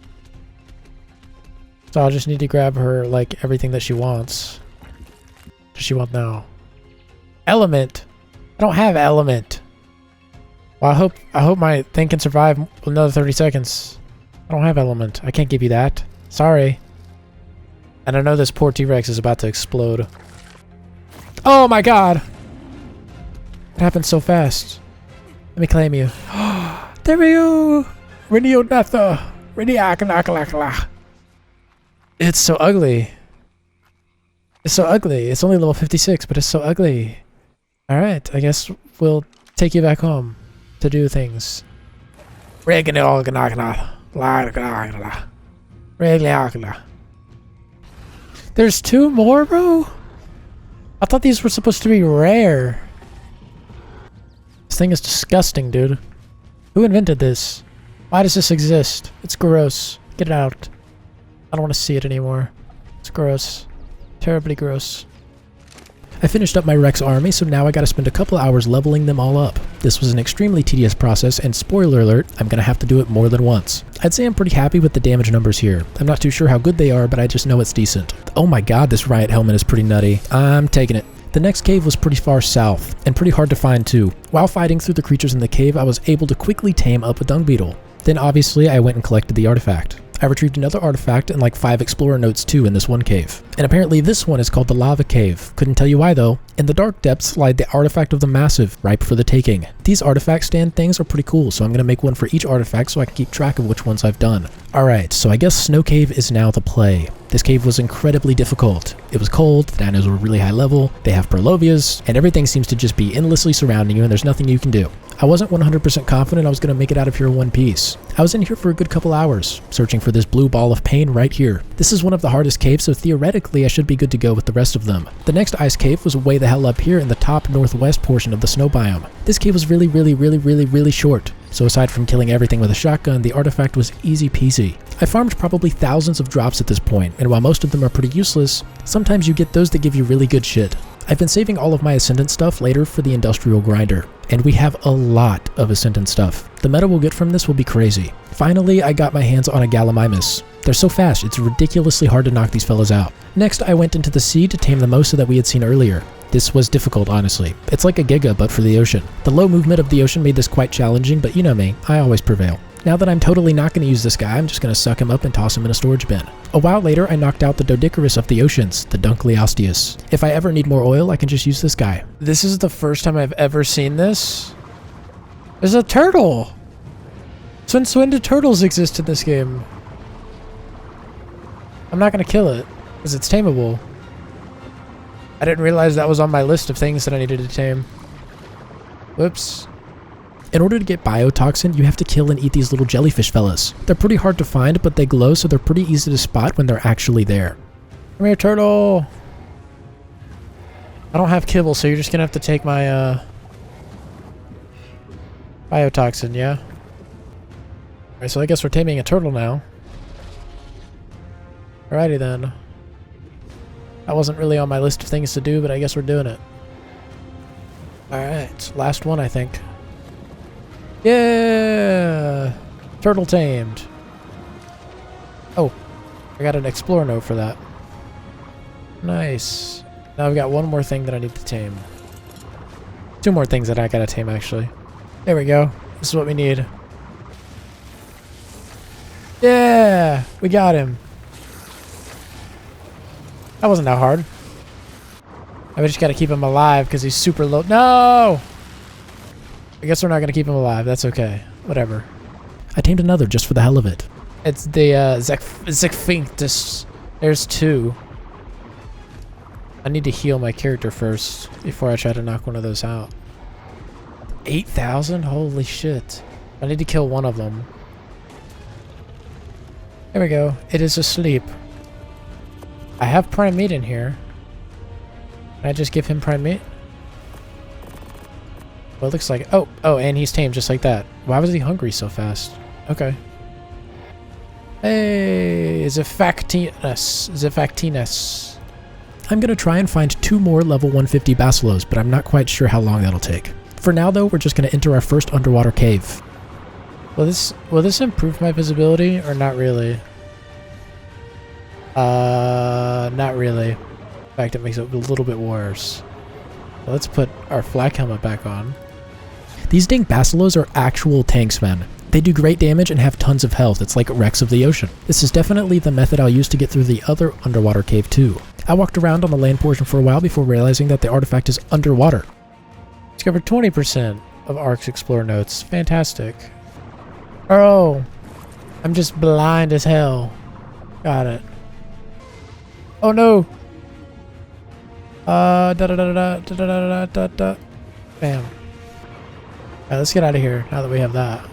So I'll just need to grab her like everything that she wants. What does she want now? Element. I don't have element. Well, I hope my thing can survive another 30 seconds. I don't have element. I can't give you that. Sorry. And I know this poor T-Rex is about to explode. Oh my god! It happened so fast. Let me claim you. There we go! It's so ugly. It's so ugly. It's only level 56, but it's so ugly. Alright, I guess we'll take you back home to do things. There's 2 more, bro? I thought these were supposed to be rare. This thing is disgusting, dude. Who invented this? Why does this exist? It's gross. Get it out. I don't want to see it anymore. It's gross. Terribly gross. I finished up my Rex army, so now I gotta spend a couple hours leveling them all up. This was an extremely tedious process, and spoiler alert, I'm gonna have to do it more than once. I'd say I'm pretty happy with the damage numbers here. I'm not too sure how good they are, but I just know it's decent. Oh my god, this riot helmet is pretty nutty. I'm taking it. The next cave was pretty far south, and pretty hard to find too. While fighting through the creatures in the cave, I was able to quickly tame up a dung beetle. Then obviously I went and collected the artifact. I retrieved another artifact and like 5 explorer notes too in this one cave. And apparently this one is called the lava cave. Couldn't tell you why though. In the dark depths lied the artifact of the massive, ripe for the taking. These artifact stand things are pretty cool, so I'm gonna make one for each artifact so I can keep track of which ones I've done. Alright, so I guess Snow Cave is now the play. This cave was incredibly difficult. It was cold, the dinos were really high level, they have Perlovias, and everything seems to just be endlessly surrounding you and there's nothing you can do. I wasn't 100% confident I was going to make it out of here in one piece. I was in here for a good couple hours, searching for this blue ball of pain right here. This is one of the hardest caves, so theoretically I should be good to go with the rest of them. The next ice cave was way the hell up here in the top northwest portion of the snow biome. This cave was really short. So aside from killing everything with a shotgun, the artifact was easy peasy. I farmed probably thousands of drops at this point, and while most of them are pretty useless, sometimes you get those that give you really good shit. I've been saving all of my Ascendant stuff later for the Industrial Grinder, and we have a lot of Ascendant stuff. The meta we'll get from this will be crazy. Finally, I got my hands on a Gallimimus. They're so fast, it's ridiculously hard to knock these fellas out. Next, I went into the sea to tame the Mosa that we had seen earlier. This was difficult, honestly. It's like a Giga, but for the ocean. The low movement of the ocean made this quite challenging, but you know me, I always prevail. Now that I'm totally not going to use this guy, I'm just going to suck him up and toss him in a storage bin. A while later, I knocked out the Doedicurus of the oceans, the Dunkleosteus. If I ever need more oil, I can just use this guy. This is the first time I've ever seen this. There's a turtle! Since when did turtles exist in this game? I'm not going to kill it, because it's tameable. I didn't realize that was on my list of things that I needed to tame. Whoops. In order to get biotoxin, you have to kill and eat these little jellyfish fellas. They're pretty hard to find, but they glow, so they're pretty easy to spot when they're actually there. Come here, turtle! I don't have kibble, so you're just gonna have to take my, biotoxin, yeah? Alright, so I guess we're taming a turtle now. Alrighty then. That wasn't really on my list of things to do, but I guess we're doing it. Alright, last one, I think. Yeah! Turtle tamed. Oh, I got an explorer note for that. Nice. Now I've got one more thing that I need to tame. 2 more things that I gotta tame, actually. There we go. This is what we need. Yeah! We got him. That wasn't that hard. I just gotta keep him alive because he's super low. No! I guess we're not gonna keep him alive. That's okay. Whatever. I tamed another just for the hell of it. It's the Zekfinctus. There's 2. I need to heal my character first before I try to knock one of those out. 8,000? Holy shit. I need to kill one of them. There we go. It is asleep. I have prime meat in here. Can I just give him prime meat? Well, it looks like... Oh, and he's tamed just like that. Why was he hungry so fast? Okay. Hey, Zefactinus. I'm going to try and find 2 more level 150 basilos, but I'm not quite sure how long that'll take. For now, though, we're just going to enter our first underwater cave. Will this improve my visibility, or not really? Not really. In fact, it makes it a little bit worse. Let's put our flak helmet back on. These dang basilos are actual tanks, man. They do great damage and have tons of health. It's like wrecks of the ocean. This is definitely the method I'll use to get through the other underwater cave too. I walked around on the land portion for a while before realizing that the artifact is underwater. Discovered 20% of Ark's Explorer notes. Fantastic. Oh, I'm just blind as hell. Got it. Oh no. Da da da da da da da da da. Bam. Alright, let's get out of here now that we have that.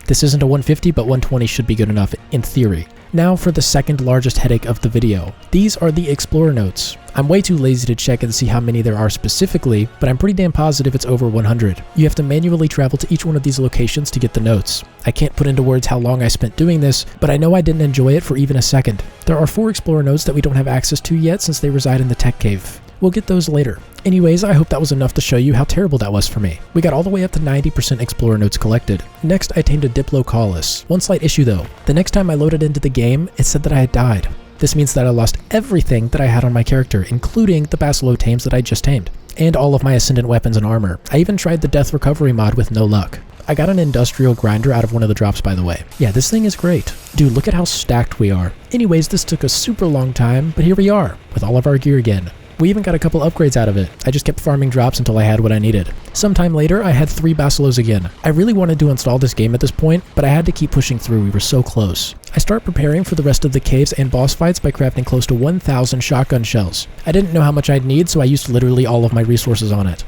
This isn't a 150, but 120 should be good enough, in theory. Now for the second largest headache of the video. These are the Explorer notes. I'm way too lazy to check and see how many there are specifically, but I'm pretty damn positive it's over 100. You have to manually travel to each one of these locations to get the notes. I can't put into words how long I spent doing this, but I know I didn't enjoy it for even a second. There are 4 Explorer notes that we don't have access to yet since they reside in the tech cave. We'll get those later. Anyways, I hope that was enough to show you how terrible that was for me. We got all the way up to 90% Explorer notes collected. Next, I tamed a Diplocaulus. One slight issue though. The next time I loaded into the game, it said that I had died. This means that I lost everything that I had on my character, including the Basilo tames that I just tamed, and all of my Ascendant weapons and armor. I even tried the death recovery mod with no luck. I got an industrial grinder out of one of the drops, by the way. Yeah, this thing is great. Dude, look at how stacked we are. Anyways, this took a super long time, but here we are, with all of our gear again. We even got a couple upgrades out of it. I just kept farming drops until I had what I needed. Sometime later, I had 3 Basilos again. I really wanted to install this game at this point, but I had to keep pushing through. We were so close. I start preparing for the rest of the caves and boss fights by crafting close to 1,000 shotgun shells. I didn't know how much I'd need, so I used literally all of my resources on it.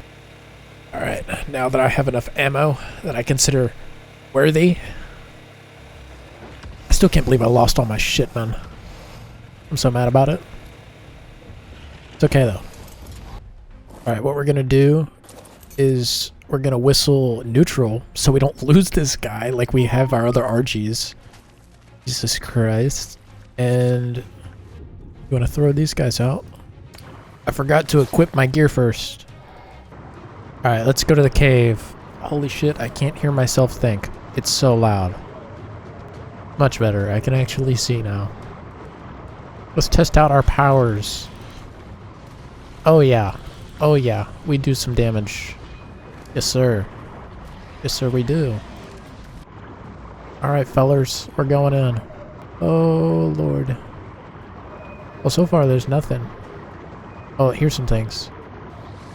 Alright, now that I have enough ammo that I consider worthy. I still can't believe I lost all my shit, man. I'm so mad about it. It's okay though. Alright, what we're gonna do is we're gonna whistle neutral so we don't lose this guy like we have our other RGs. Jesus Christ. And you wanna throw these guys out? I forgot to equip my gear first. Alright, let's go to the cave. Holy shit, I can't hear myself think. It's so loud. Much better, I can actually see now. Let's test out our powers. Oh yeah. Oh yeah. We do some damage. Yes sir. Yes sir we do. Alright fellers. We're going in. Oh lord. Well so far there's nothing. Oh here's some things.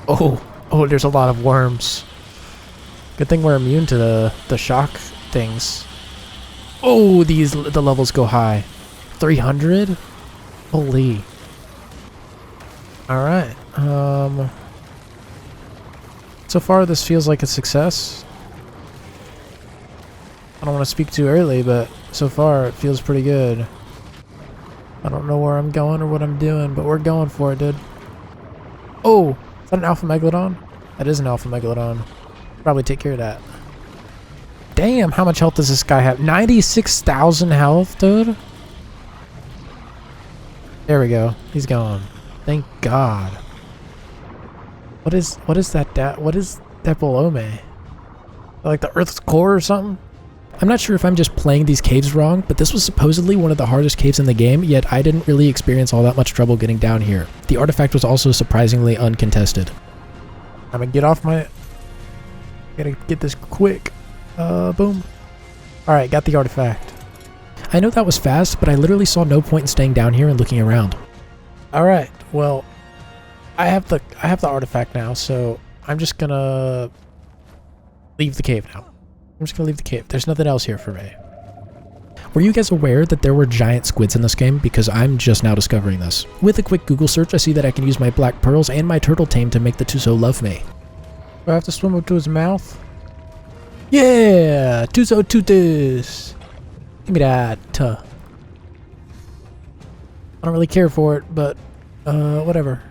Oh. Oh there's a lot of worms. Good thing we're immune to the shock things. Oh the levels go high. 300? Holy. Alright, so far this feels like a success. I don't want to speak too early, but so far it feels pretty good. I don't know where I'm going or what I'm doing, but we're going for it, dude. Oh, is that an Alpha Megalodon? That is an Alpha Megalodon. Probably take care of that. Damn, how much health does this guy have? 96,000 health, dude? There we go. He's gone. Thank God. What is that? What is that below me? Like the Earth's core or something? I'm not sure if I'm just playing these caves wrong, but this was supposedly one of the hardest caves in the game, yet I didn't really experience all that much trouble getting down here. The artifact was also surprisingly uncontested. I'm gonna get off my... Gotta get this quick. Boom. Alright, got the artifact. I know that was fast, but I literally saw no point in staying down here and looking around. Alright, well, I have the artifact now, so I'm just gonna leave the cave now. I'm just gonna leave the cave. There's nothing else here for me. Were you guys aware that there were giant squids in this game? Because I'm just now discovering this. With a quick Google search, I see that I can use my black pearls and my turtle tame to make the Tuso love me. Do I have to swim up to his mouth? Yeah! Tuso tutus! Give me that. I don't really care for it, but whatever.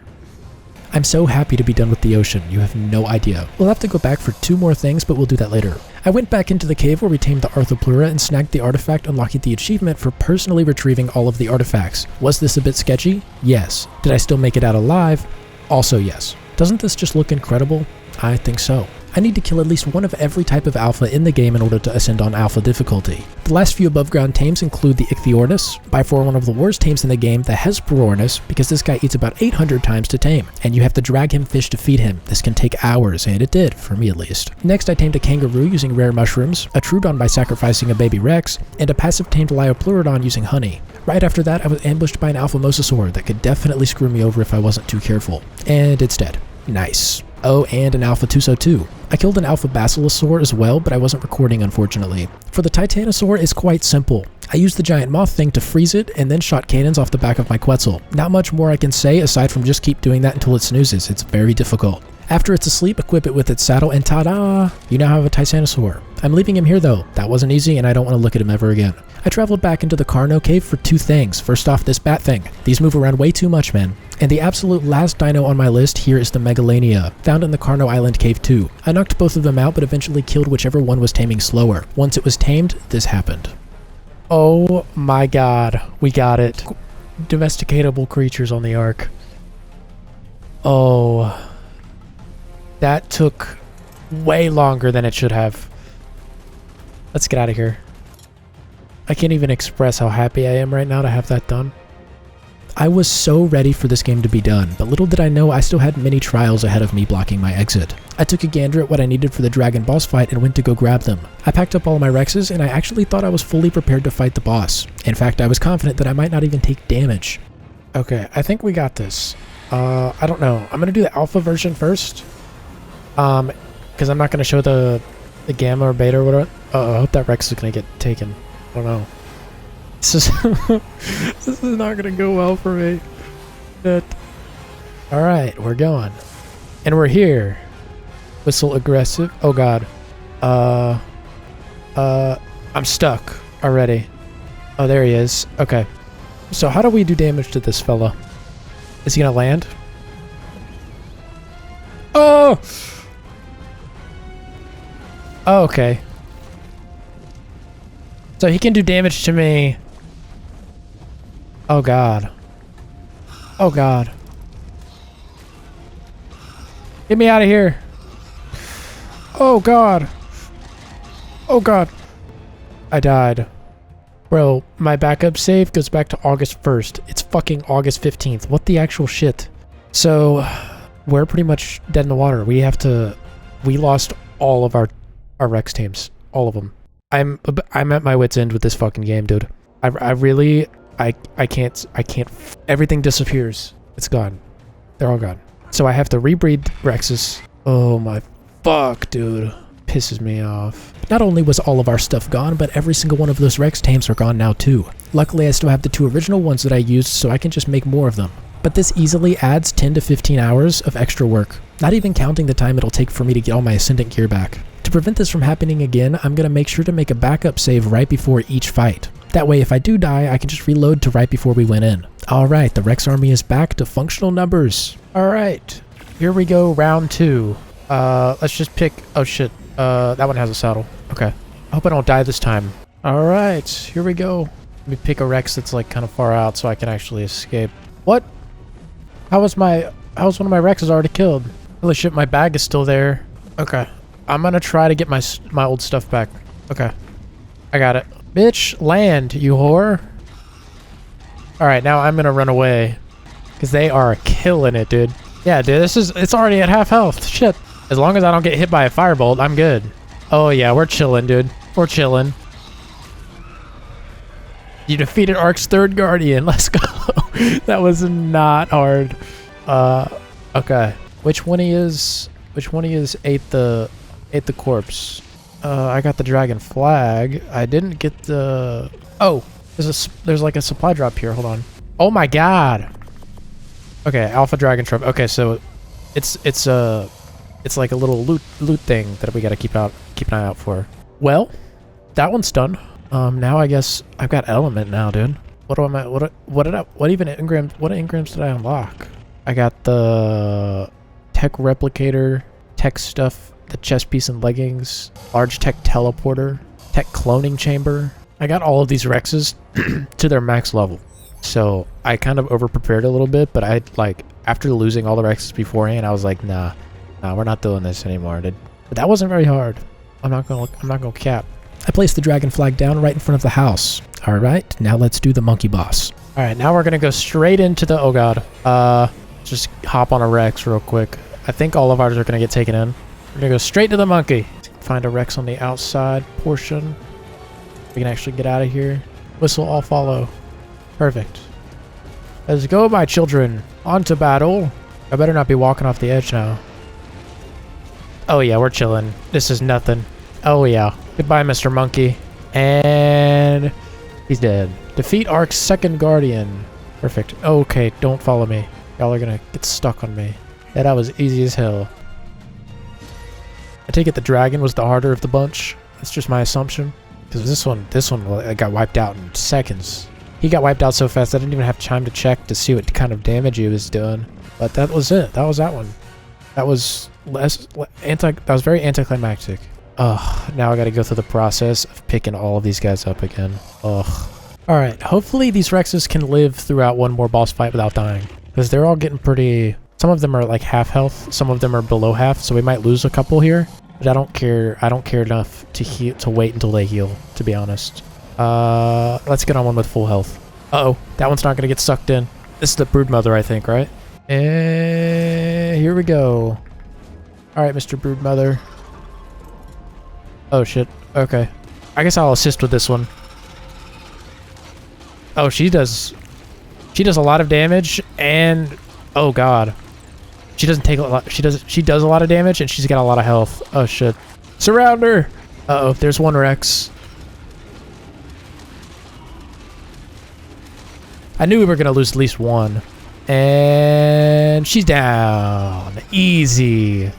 I'm so happy to be done with the ocean, you have no idea. We'll have to go back for 2 more things, but we'll do that later. I went back into the cave where we tamed the Arthropleura and snagged the artifact, unlocking the achievement for personally retrieving all of the artifacts. Was this a bit sketchy? Yes. Did I still make it out alive? Also yes. Doesn't this just look incredible? I think so. I need to kill at least one of every type of alpha in the game in order to ascend on alpha difficulty. The last few above ground tames include the Ichthyornis, by far one of the worst tames in the game, the Hesperornis, because this guy eats about 800 times to tame, and you have to drag him fish to feed him. This can take hours, and it did, for me at least. Next I tamed a kangaroo using rare mushrooms, a Trudon by sacrificing a baby Rex, and a passive tamed Liopleurodon using honey. Right after that I was ambushed by an alpha mosasaur that could definitely screw me over if I wasn't too careful. And it's dead. Nice. Oh, and an alpha Tuso2. I killed an alpha basilosaur as well, but I wasn't recording unfortunately. For the titanosaur, it's quite simple. I used the giant moth thing to freeze it and then shot cannons off the back of my Quetzal. Not much more I can say aside from just keep doing that until it snoozes. It's very difficult. After it's asleep, equip it with its saddle and ta-da! You now have a Titanosaur. I'm leaving him here though. That wasn't easy and I don't want to look at him ever again. I traveled back into the Carno cave for two things. First off, this bat thing. These move around way too much, man. And the absolute last dino on my list here is the Megalania, found in the Carno Island Cave 2. I knocked both of them out but eventually killed whichever one was taming slower. Once it was tamed, this happened. Oh my god, we got it. Domesticatable creatures on the Ark. Oh. That took way longer than it should have. Let's get out of here. I can't even express how happy I am right now to have that done. I was so ready for this game to be done, but little did I know I still had many trials ahead of me blocking my exit. I took a gander at what I needed for the dragon boss fight and went to go grab them. I packed up all my Rexes and I actually thought I was fully prepared to fight the boss. In fact, I was confident that I might not even take damage. Okay, I think we got this. I don't know. I'm gonna do the alpha version first. Because I'm not gonna show the gamma or beta or whatever. I hope that Rex is gonna get taken. I don't know. This is this is not gonna go well for me. But all right, we're going, and we're here. Whistle aggressive. Oh god. I'm stuck already. Oh, there he is. Okay. So how do we do damage to this fella? Is he gonna land? Oh! Oh, okay. So he can do damage to me. Oh god. Oh god. Get me out of here. Oh god. Oh god. I died. Bro, my backup save goes back to August 1st. It's fucking August 15th. What the actual shit? So, we're pretty much dead in the water. We lost all of our Rex teams. All of them. I'm at my wit's end with this fucking game, dude. I can't, everything disappears. It's gone. They're all gone. So I have to rebreed Rexes. Oh my fuck, dude. Pisses me off. Not only was all of our stuff gone, but every single one of those Rex tames are gone now too. Luckily, I still have the two original ones that I used, so I can just make more of them. But this easily adds 10 to 15 hours of extra work, not even counting the time it'll take for me to get all my Ascendant gear back. To prevent this from happening again, I'm gonna make sure to make a backup save right before each fight. That way, if I do die, I can just reload to right before we went in. Alright, the Rex army is back to functional numbers. Alright, here we go, round 2. Let's just pick, oh shit, that one has a saddle. Okay, I hope I don't die this time. Alright, here we go. Let me pick a Rex that's like kind of far out so I can actually escape. What? How was one of my Rexes already killed? Holy shit, my bag is still there. Okay, I'm gonna try to get my old stuff back. Okay, I got it. Bitch, land, you whore. Alright, now I'm gonna run away. Because they are killing it, dude. Yeah, dude, it's already at half health. Shit. As long as I don't get hit by a firebolt, I'm good. Oh yeah, we're chilling, dude. We're chilling. You defeated Ark's third guardian. Let's go. That was not hard. Okay. Which one he is ate the corpse? I got the dragon flag. I didn't get the... Oh, there's like a supply drop here. Hold on. Oh my god. Okay, alpha dragon trap. Okay, so it's like a little loot thing that we gotta keep an eye out for. Well, that one's done. Now I guess I've got element now, dude. What engrams did I unlock? I got the tech replicator, tech stuff, the chest piece and leggings, large tech teleporter, tech cloning chamber. I got all of these Rexes to their max level. So I kind of over-prepared a little bit, but after losing all the Rexes beforehand, I was like, nah, we're not doing this anymore, dude. But that wasn't very hard. I'm not gonna cap. I placed the dragon flag down right in front of the house. Alright, now let's do the monkey boss. Alright, now we're gonna go straight into the... Oh god. Just hop on a Rex real quick. I think all of ours are gonna get taken in. We're gonna go straight to the monkey. Find a Rex on the outside portion. We can actually get out of here. Whistle, I'll follow. Perfect. Let's go, my children. On to battle. I better not be walking off the edge now. Oh yeah, we're chilling. This is nothing. Oh yeah. Goodbye, Mr. Monkey. And he's dead. Defeat Ark's second guardian. Perfect. Okay, don't follow me. Y'all are gonna get stuck on me. Yeah, that was easy as hell. I take it the dragon was the harder of the bunch. That's just my assumption. Because this one got wiped out in seconds. He got wiped out so fast I didn't even have time to check to see what kind of damage he was doing. But that was it. That was that one. That was that was very anticlimactic. Ugh, now I gotta go through the process of picking all of these guys up again. Ugh. Alright, hopefully these Rexes can live throughout one more boss fight without dying. Because they're all getting pretty... Some of them are like half health, some of them are below half, so we might lose a couple here. But I don't care enough to wait until they heal, to be honest. Let's get on one with full health. Uh-oh, that one's not gonna get sucked in. This is the Broodmother, I think, right? And here we go. Alright, Mr. Broodmother. Oh shit, okay. I guess I'll assist with this one. Oh, she does a lot of damage, and oh god. She doesn't take a lot. She does a lot of damage, and she's got a lot of health. Oh shit. Surround her! Uh-oh, there's one Rex. I knew we were gonna lose at least one. And she's down. Easy.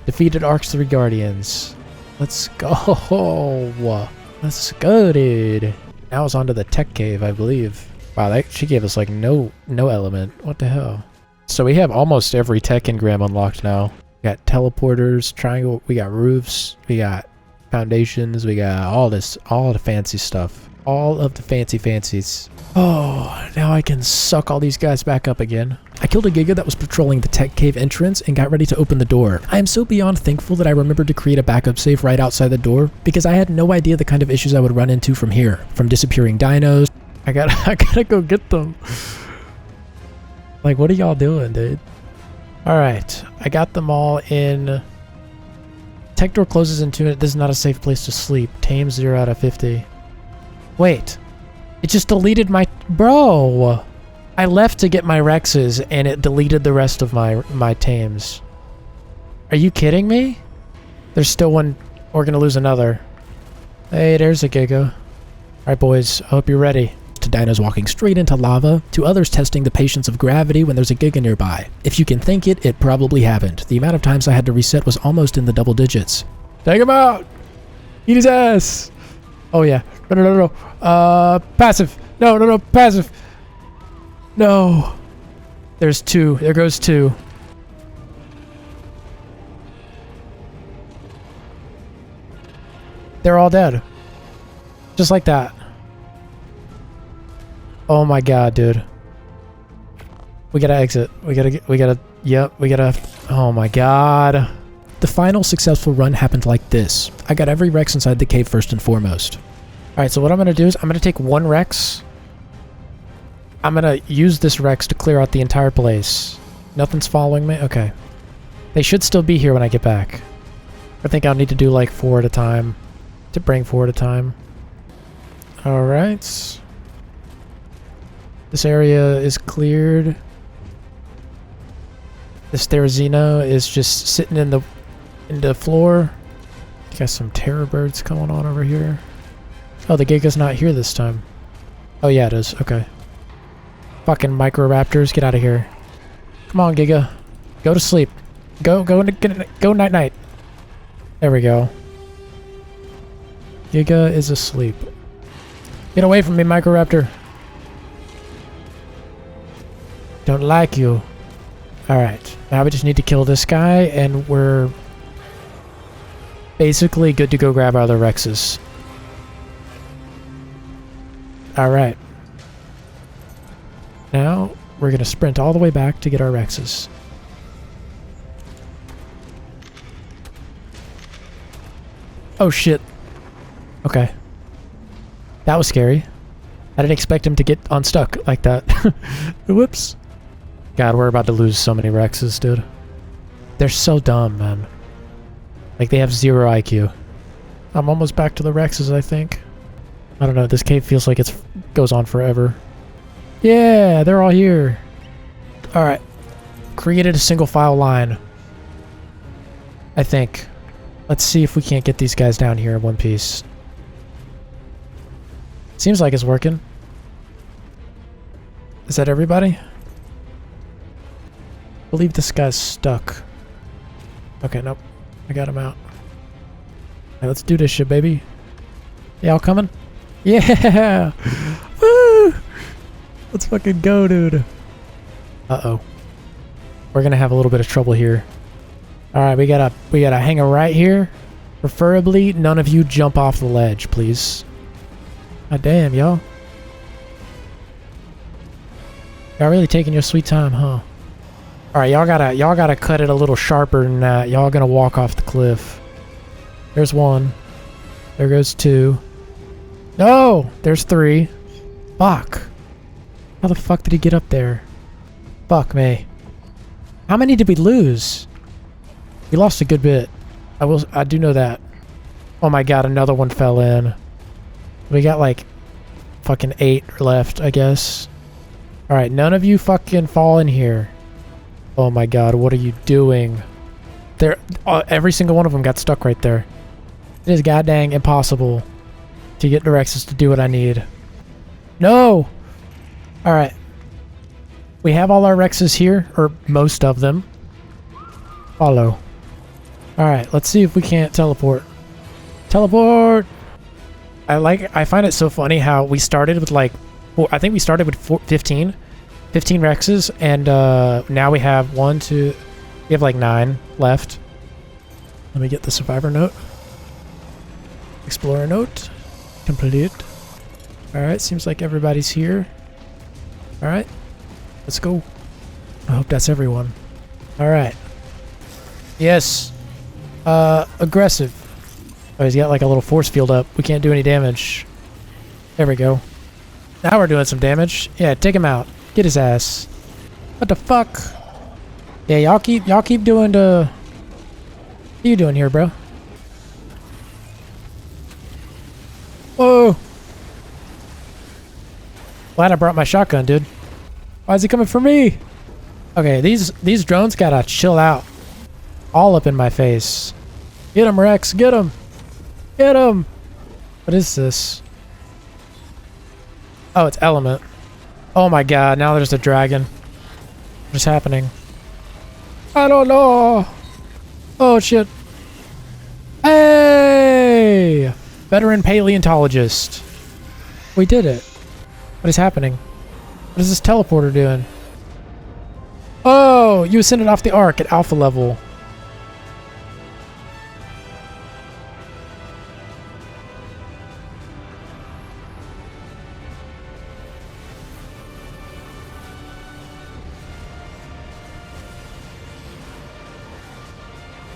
Defeated Ark's 3 guardians. Let's go. Let's go, dude. Now it's onto the tech cave, I believe. Wow, she gave us like no element. What the hell? So we have almost every tech engram unlocked now. We got teleporters, triangle, we got roofs, we got foundations, we got all the fancy stuff. All of the fancies. Oh, now I can suck all these guys back up again. I killed a Giga that was patrolling the tech cave entrance and got ready to open the door. I am so beyond thankful that I remembered to create a backup save right outside the door because I had no idea the kind of issues I would run into from here. From disappearing dinos. I gotta go get them. Like, what are y'all doing, dude? Alright, I got them all in. Tech door closes in 2 minutes. This is not a safe place to sleep. Tame 0 out of 50. Wait. It just deleted my... Bro! I left to get my Rexes, and it deleted the rest of my tames. Are you kidding me? There's still one. We're gonna lose another. Hey, there's a Giga. Alright, boys. I hope you're ready. To dinos walking straight into lava, to others testing the patience of gravity when there's a Giga nearby. If you can think it, it probably happened. The amount of times I had to reset was almost in the double digits. Take him out! Eat his ass! Oh yeah. No. Passive! No, passive! No! There's 2. There goes 2. They're all dead. Just like that. Oh my god, dude. We gotta exit. Oh my god. The final successful run happened like this. I got every Rex inside the cave first and foremost. Alright, so what I'm gonna do is I'm gonna take one Rex. I'm gonna use this Rex to clear out the entire place. Nothing's following me? Okay. They should still be here when I get back. I think I'll need to do like 4 at a time. To bring 4 at a time. Alright. This area is cleared. This Therizino is just sitting in the floor. Got some terror birds going on over here. Oh, the Giga's not here this time. Oh yeah, it is. Okay. Fucking Microraptors, get out of here. Come on, Giga. Go to sleep. Go night night. There we go. Giga is asleep. Get away from me, Microraptor. Don't like you. Alright. Now we just need to kill this guy and we're basically good to go grab our other Rexes. Alright. Now we're going to sprint all the way back to get our Rexes. Oh shit. Okay. That was scary. I didn't expect him to get unstuck like that. Whoops. God, we're about to lose so many Rexes, dude. They're so dumb, man. Like, they have 0 IQ. I'm almost back to the Rexes, I think. I don't know, this cave feels like it goes on forever. Yeah, they're all here. Alright. Created a single file line. I think. Let's see if we can't get these guys down here in one piece. Seems like it's working. Is that everybody? I believe this guy's stuck. Okay, nope. I got him out. Alright, let's do this shit, baby. Y'all coming? Yeah! Woo! Let's fucking go, dude. Uh-oh. We're gonna have a little bit of trouble here. Alright, we gotta hang her right here. Preferably, none of you jump off the ledge, please. God damn, y'all. Y'all really taking your sweet time, huh? Alright, y'all gotta cut it a little sharper than that. Y'all gonna walk off the cliff. There's 1. There goes 2. No! There's 3. Fuck. How the fuck did he get up there? Fuck me. How many did we lose? We lost a good bit. I do know that. Oh my god, another one fell in. We got like fucking 8 left, I guess. Alright, none of you fucking fall in here. Oh my god, what are you doing? Every single one of them got stuck right there. It is goddamn impossible to get the Rexes to do what I need. No! Alright. We have all our Rexes here, or most of them. Follow. Alright, let's see if we can't teleport. Teleport! I find it so funny how we started with like, well, I think we started with 15 Rexes, and now we have we have like 9 left. Let me get the survivor note. Explorer note. Complete. Alright, seems like everybody's here. Alright, let's go. I hope that's everyone. Alright. Yes. Aggressive. Oh, he's got like a little force field up. We can't do any damage. There we go. Now we're doing some damage. Yeah, take him out. Get his ass. What the fuck? Yeah, y'all keep doing the... What are you doing here, bro? Whoa! Glad I brought my shotgun, dude. Why is he coming for me? Okay, these drones gotta chill out. All up in my face. Get him, Rex. Get him. Get him. What is this? Oh, it's element. Oh my god, now there's a dragon. What's happening? I don't know. Oh shit. Hey! Veteran paleontologist. We did it. What is happening? What is this teleporter doing? Oh, you ascended off the Ark at alpha level.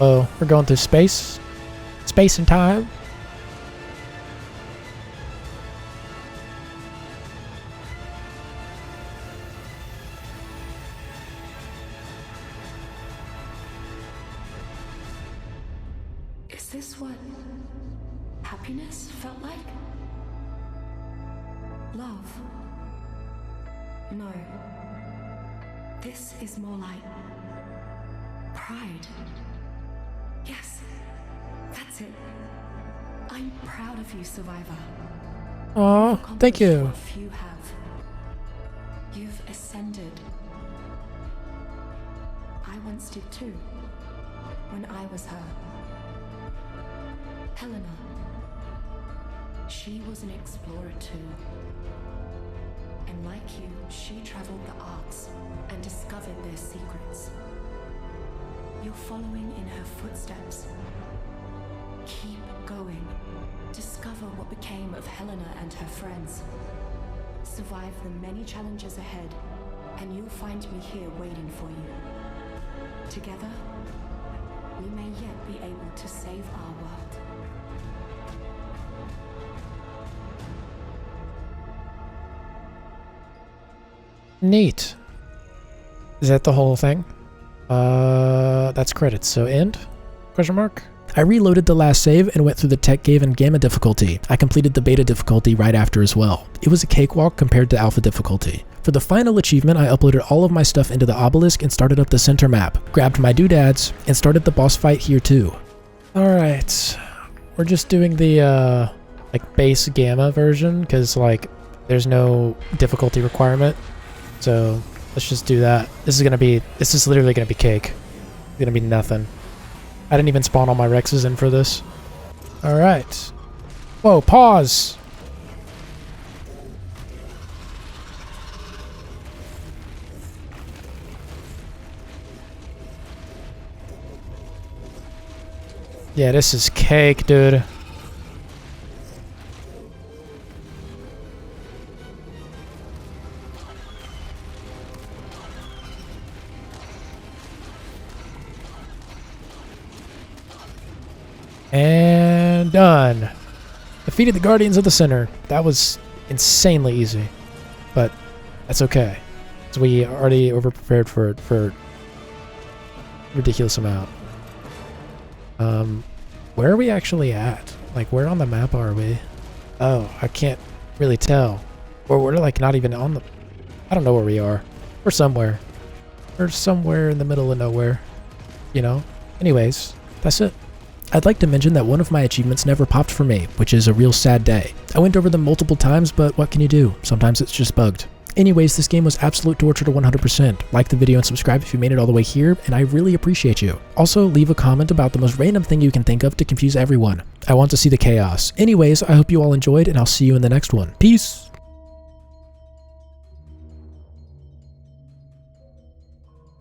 Oh, we're going through space. Space and time. Is this what happiness felt like? Love? No. This is more like pride. Yes, that's it. I'm proud of you, Survivor. Aw, thank you. What few have. You've ascended. I once did too, when I was her. Helena. She was an explorer too. And like you, she traveled the Arks and discovered their secrets. You're following in her footsteps. Keep going. Discover what became of Helena and her friends. Survive the many challenges ahead, and you'll find me here waiting for you. Together, we may yet be able to save our world. Neat. Is that the whole thing? That's credits. So end? Question mark? I reloaded the last save and went through the tech cave in gamma difficulty. I completed the beta difficulty right after as well. It was a cakewalk compared to alpha difficulty. For the final achievement, I uploaded all of my stuff into the obelisk and started up the center map, grabbed my doodads, and started the boss fight here too. Alright. We're just doing the, like, base gamma version, because, like, there's no difficulty requirement. So, let's just do that. This is literally gonna be cake. It's gonna be nothing. I didn't even spawn all my Rexes in for this. Alright. Whoa, pause! Yeah, this is cake, dude. And done. Defeated the Guardians of the Center. That was insanely easy. But that's okay. So we already overprepared for it for a ridiculous amount. Where are we actually at? Like, where on the map are we? Oh, I can't really tell. Or we're like not even on the... I don't know where we are. We're somewhere. We're somewhere in the middle of nowhere. You know? Anyways, that's it. I'd like to mention that one of my achievements never popped for me, which is a real sad day. I went over them multiple times, but what can you do? Sometimes it's just bugged. Anyways, this game was absolute torture to 100%. Like the video and subscribe if you made it all the way here, and I really appreciate you. Also, leave a comment about the most random thing you can think of to confuse everyone. I want to see the chaos. Anyways, I hope you all enjoyed, and I'll see you in the next one. Peace!